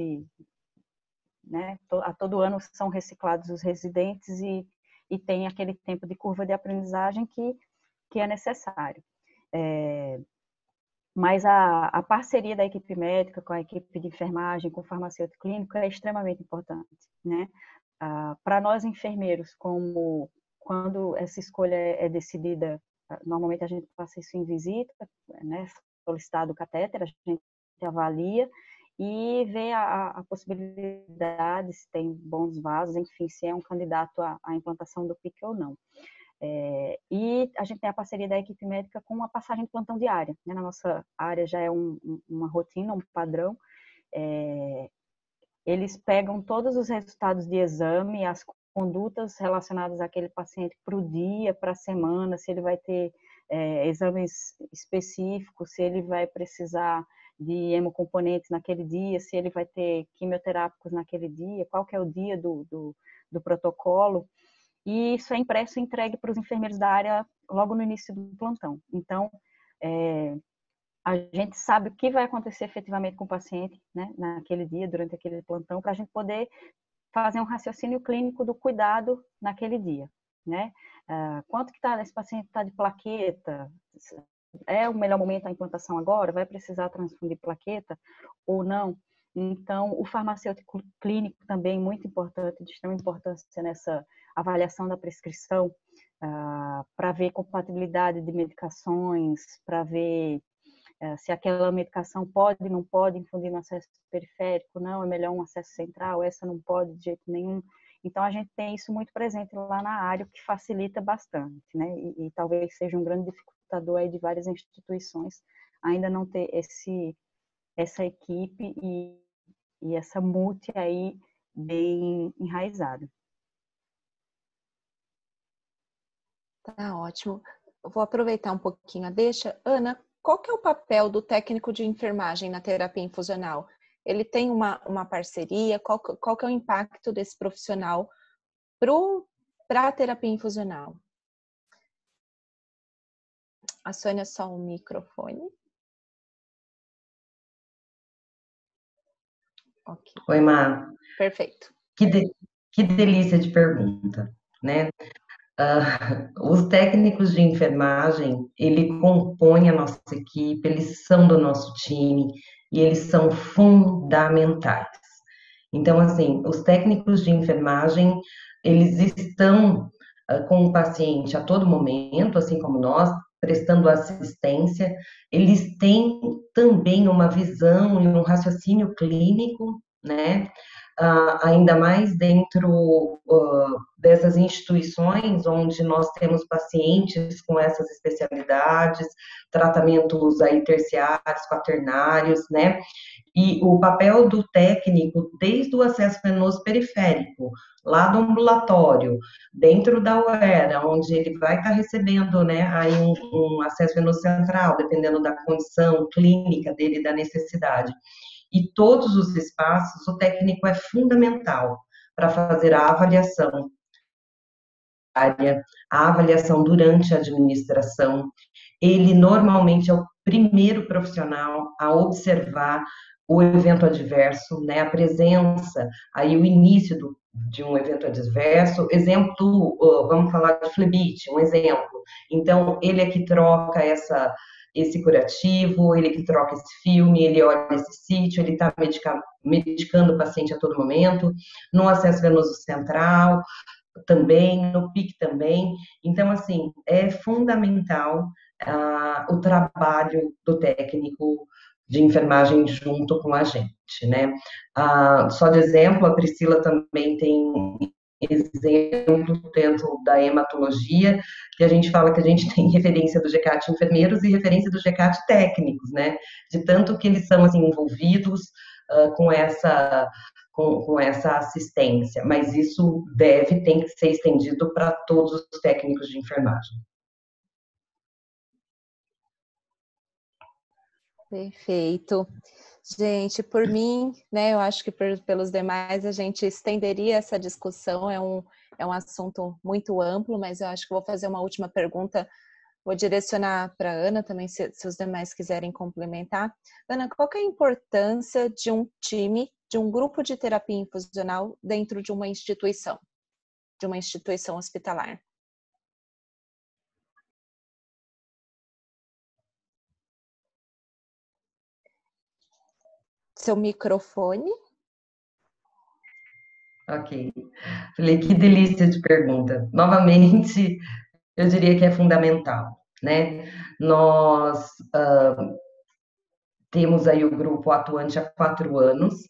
né, a todo ano são reciclados os residentes e tem aquele tempo de curva de aprendizagem que é necessário. Mas a parceria da equipe médica com a equipe de enfermagem, com o farmacêutico clínico é extremamente importante, né? Para nós enfermeiros, quando essa escolha é decidida, normalmente a gente passa isso em visita, né? Solicitado o catéter, a gente avalia e vê a possibilidade, se tem bons vasos, enfim, se é um candidato à implantação do PIC ou não. E a gente tem a parceria da equipe médica com uma passagem de plantão diária, né? Na nossa área já é uma rotina, um padrão. Eles pegam todos os resultados de exame, as condutas relacionadas àquele paciente para o dia, para a semana, se ele vai ter exames específicos, se ele vai precisar de hemocomponentes naquele dia, se ele vai ter quimioterápicos naquele dia, qual que é o dia do protocolo. e isso é impresso e entregue para os enfermeiros da área logo no início do plantão. Então, a gente sabe o que vai acontecer efetivamente com o paciente, né, naquele dia, durante aquele plantão, para a gente poder fazer um raciocínio clínico do cuidado naquele dia, né? Quanto que esse paciente está de plaqueta? É o melhor momento da implantação agora? Vai precisar transfundir plaqueta ou não? Então, o farmacêutico clínico também muito importante, de extrema importância nessa avaliação da prescrição, para ver compatibilidade de medicações, para ver se aquela medicação pode, não pode infundir no acesso periférico, não, é melhor um acesso central, essa não pode de jeito nenhum. Então, a gente tem isso muito presente lá na área, o que facilita bastante, né? E talvez seja um grande dificultador aí de várias instituições ainda não ter essa equipe e essa multi aí bem enraizada. Tá ótimo. Eu vou aproveitar um pouquinho a deixa. Ana, qual que é o papel do técnico de enfermagem na terapia infusional? Ele tem uma parceria? Qual que é o impacto desse profissional para a terapia infusional? A Sônia, só o microfone. Okay. Oi, Mar. Perfeito. Que delícia de pergunta, né? Os técnicos de enfermagem, ele compõe a nossa equipe, eles são do nosso time e eles são fundamentais. Então, assim, os técnicos de enfermagem, eles estão com o paciente a todo momento, assim como nós, prestando assistência. Eles têm também uma visão e um raciocínio clínico, né? Ainda mais dentro dessas instituições onde nós temos pacientes com essas especialidades, tratamentos aí terciários, quaternários, né? E o papel do técnico, desde o acesso venoso periférico, lá do ambulatório, dentro da UERA, onde ele vai estar recebendo, né, aí um acesso venoso central, dependendo da condição clínica dele, da necessidade. E todos os espaços, o técnico é fundamental para fazer a avaliação durante a administração. Ele normalmente é o primeiro profissional a observar o evento adverso, né, a presença, aí o início de um evento adverso. Exemplo, vamos falar de flebite, um exemplo. Então, ele é que troca esse curativo, ele que troca esse filme, ele olha esse sítio, ele está medicando o paciente a todo momento, no acesso venoso central também, no PIC também. Então, assim, é fundamental o trabalho do técnico de enfermagem junto com a gente, né? Só de exemplo, a Priscila também tem exemplo dentro da hematologia, que a gente fala que a gente tem referência do GCAT enfermeiros e referência do GCAT técnicos, né? De tanto que eles são, assim, envolvidos com essa assistência, mas isso tem que ser estendido para todos os técnicos de enfermagem. Perfeito. Gente, por mim, né, eu acho que pelos demais a gente estenderia essa discussão, é um assunto muito amplo, mas eu acho que vou fazer uma última pergunta, vou direcionar para a Ana também, se os demais quiserem complementar. Ana, qual que é a importância de um time, de um grupo de terapia infusional dentro de uma instituição hospitalar? Seu microfone. Ok. Falei, que delícia de pergunta. Novamente, eu diria que é fundamental, né? Nós temos aí o grupo atuante há 4 anos,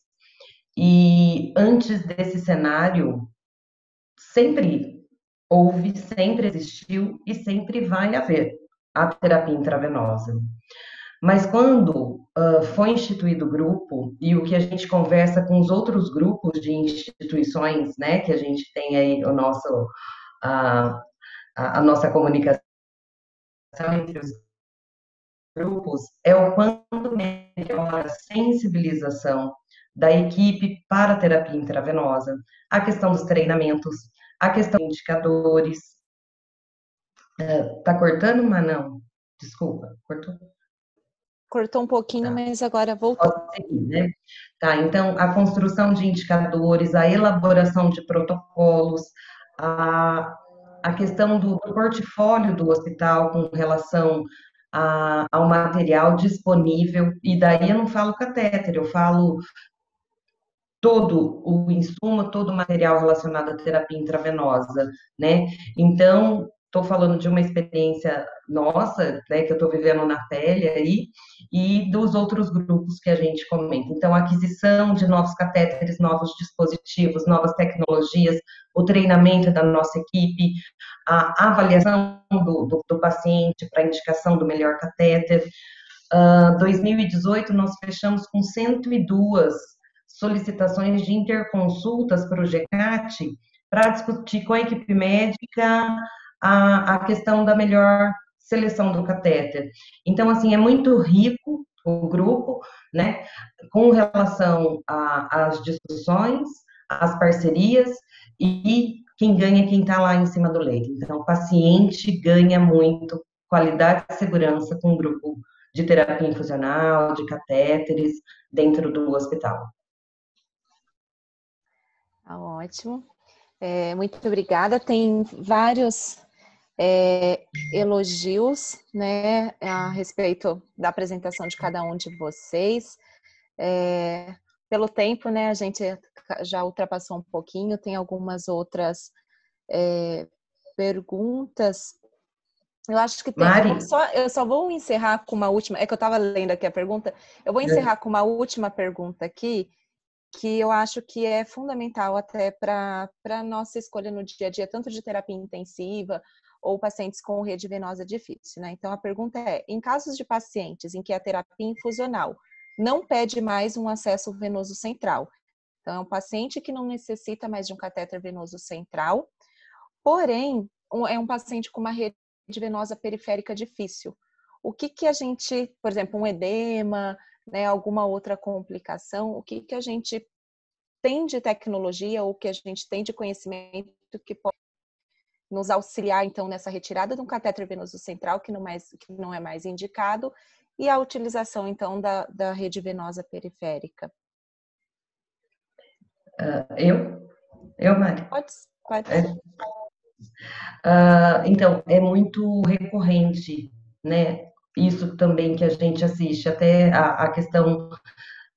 e antes desse cenário, sempre houve, sempre existiu e sempre vai haver a terapia intravenosa. Mas quando foi instituído o grupo, e o que a gente conversa com os outros grupos de instituições, né, que a gente tem aí a nossa comunicação entre os grupos, é o quanto melhor a sensibilização da equipe para a terapia intravenosa, a questão dos treinamentos, a questão de indicadores. Tá cortando, mas não? Desculpa, cortou? Cortou um pouquinho, Tá. mas agora voltou. Pode seguir, né? Tá, então, a construção de indicadores, a elaboração de protocolos, a questão do portfólio do hospital com relação ao material disponível, e daí eu não falo catéter, eu falo todo o insumo, todo o material relacionado à terapia intravenosa, né? Então, estou falando de uma experiência nossa, né, que eu estou vivendo na pele aí, e dos outros grupos que a gente comenta. Então, a aquisição de novos catéteres, novos dispositivos, novas tecnologias, o treinamento da nossa equipe, a avaliação do paciente para indicação do melhor catéter. 2018, nós fechamos com 102 solicitações de interconsultas para o GECAT para discutir com a equipe médica a questão da melhor seleção do catéter. Então, assim, é muito rico o grupo, né, com relação às discussões, às parcerias, e quem ganha é quem está lá em cima do leito. Então, o paciente ganha muito qualidade e segurança com o grupo de terapia infusional, de catéteres, dentro do hospital. Ótimo. Muito obrigada. Tem vários elogios, né, a respeito da apresentação de cada um de vocês. Pelo tempo, né, a gente já ultrapassou um pouquinho, tem algumas outras perguntas. Eu acho que tem. Eu só vou encerrar com uma última. É que eu estava lendo aqui a pergunta. Eu vou encerrar com uma última pergunta aqui, que eu acho que é fundamental até para a nossa escolha no dia a dia, tanto de terapia intensiva ou pacientes com rede venosa difícil, né? Então, a pergunta é, em casos de pacientes em que a terapia infusional não pede mais um acesso venoso central, então é um paciente que não necessita mais de um catéter venoso central, porém, é um paciente com uma rede venosa periférica difícil. O que a gente, por exemplo, um edema, né, alguma outra complicação, o que a gente tem de tecnologia ou que a gente tem de conhecimento que pode nos auxiliar, então, nessa retirada de um catéter venoso central, que não é mais indicado, e a utilização, então, da rede venosa periférica? Eu, Mari? Pode. Então, é muito recorrente, né? Isso também que a gente assiste, até a questão,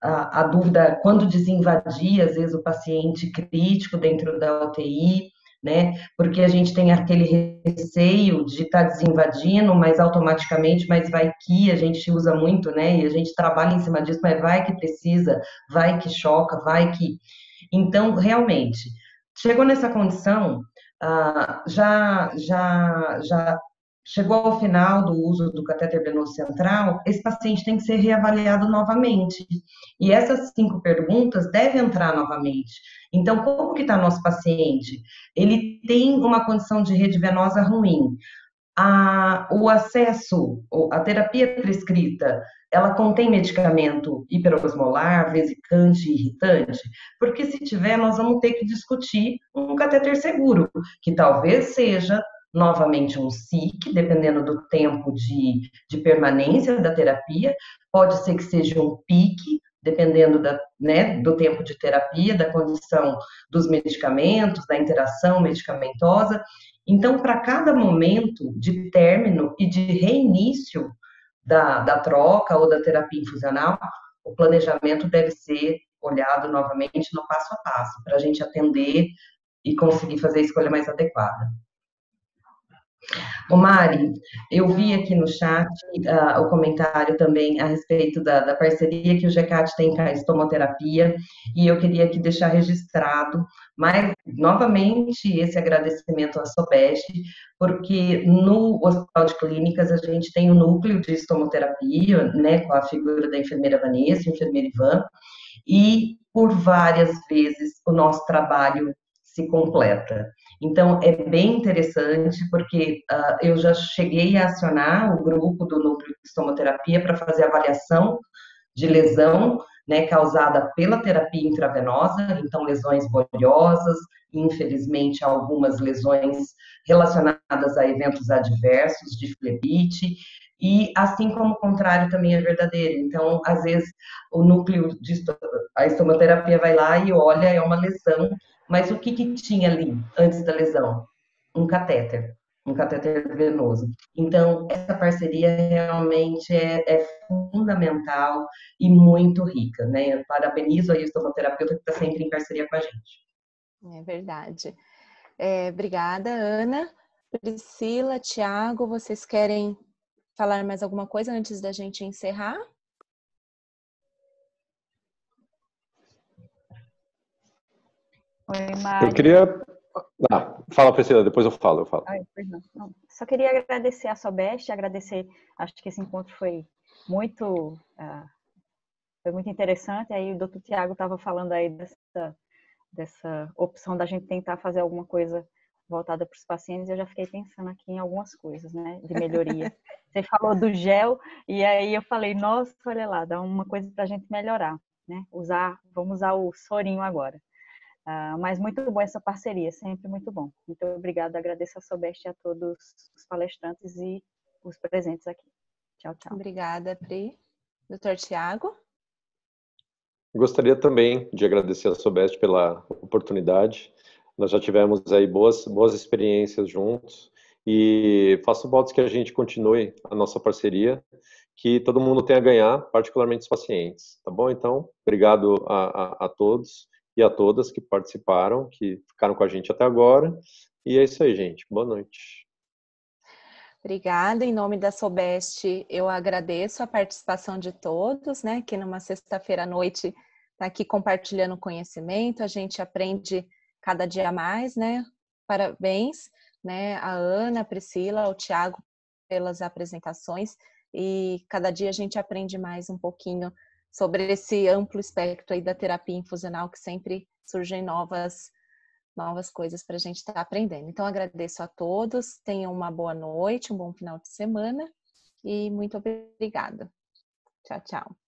a dúvida, quando desinvadir, às vezes, o paciente crítico dentro da UTI, né? Porque a gente tem aquele receio de estar desinvadindo, mas automaticamente, mas vai que a gente usa muito, né? E a gente trabalha em cima disso, mas vai que precisa, vai que choca, vai que... Então, realmente, chegou nessa condição, já chegou ao final do uso do catéter venoso central, esse paciente tem que ser reavaliado novamente. E essas 5 perguntas devem entrar novamente. Então, como que está nosso paciente? Ele tem uma condição de rede venosa ruim. O acesso, a terapia prescrita, ela contém medicamento hiperosmolar, vesicante, irritante? Porque se tiver, nós vamos ter que discutir um catéter seguro, que talvez seja novamente um SIC, dependendo do tempo de permanência da terapia, pode ser que seja um PIC, dependendo do tempo de terapia, da condição dos medicamentos, da interação medicamentosa. Então, para cada momento de término e de reinício da troca ou da terapia infusional, o planejamento deve ser olhado novamente no passo a passo, para a gente atender e conseguir fazer a escolha mais adequada. Ô Mari, eu vi aqui no chat o comentário também a respeito da parceria que o GECAT tem com a estomoterapia, e eu queria aqui deixar registrado, mas, novamente, esse agradecimento à SOBEST, porque no Hospital de Clínicas a gente tem um núcleo de estomoterapia, né, com a figura da enfermeira Vanessa, enfermeira Ivan, e por várias vezes o nosso trabalho se completa. Então, é bem interessante, porque eu já cheguei a acionar o grupo do núcleo de estomoterapia para fazer avaliação de lesão, né, causada pela terapia intravenosa, então lesões bolhosas, infelizmente algumas lesões relacionadas a eventos adversos de flebite, e assim como o contrário também é verdadeiro. Então, às vezes, o núcleo de a estomoterapia vai lá e olha, é uma lesão, mas o que que tinha ali antes da lesão? Um catéter venoso. Então, essa parceria realmente é fundamental e muito rica, né? Eu parabenizo aí o estomoterapeuta que está sempre em parceria com a gente. É verdade. Obrigada, Ana. Priscila, Tiago, vocês querem falar mais alguma coisa antes da gente encerrar? Oi, Mari. Eu queria... fala, Priscila, depois eu falo. Ai, pois não. Só queria agradecer a Sobeste, acho que esse encontro foi muito interessante. Aí o doutor Tiago estava falando aí dessa opção da gente tentar fazer alguma coisa voltada para os pacientes, eu já fiquei pensando aqui em algumas coisas, né, de melhoria. Você falou do gel, e aí eu falei, nossa, olha lá, dá uma coisa para a gente melhorar, né, vamos usar o sorinho agora. Mas muito bom essa parceria, sempre muito bom. Muito obrigada, agradeço a Sobeste e a todos os palestrantes e os presentes aqui. Tchau, tchau. Obrigada, Pri. Doutor Tiago? Gostaria também de agradecer a Sobeste pela oportunidade. Nós já tivemos aí boas experiências juntos e faço votos que a gente continue a nossa parceria, que todo mundo tenha a ganhar, particularmente os pacientes, tá bom? Então, obrigado a todos e a todas que participaram, que ficaram com a gente até agora. E é isso aí, gente. Boa noite. Obrigada. Em nome da Sobeste, eu agradeço a participação de todos, né? Que numa sexta-feira à noite está aqui compartilhando conhecimento, a gente aprende cada dia mais, né? Parabéns, né? A Ana, a Priscila, o Tiago pelas apresentações e cada dia a gente aprende mais um pouquinho sobre esse amplo espectro aí da terapia infusional, que sempre surgem novas coisas para a gente estar aprendendo. Então, agradeço a todos, tenham uma boa noite, um bom final de semana e muito obrigada. Tchau, tchau.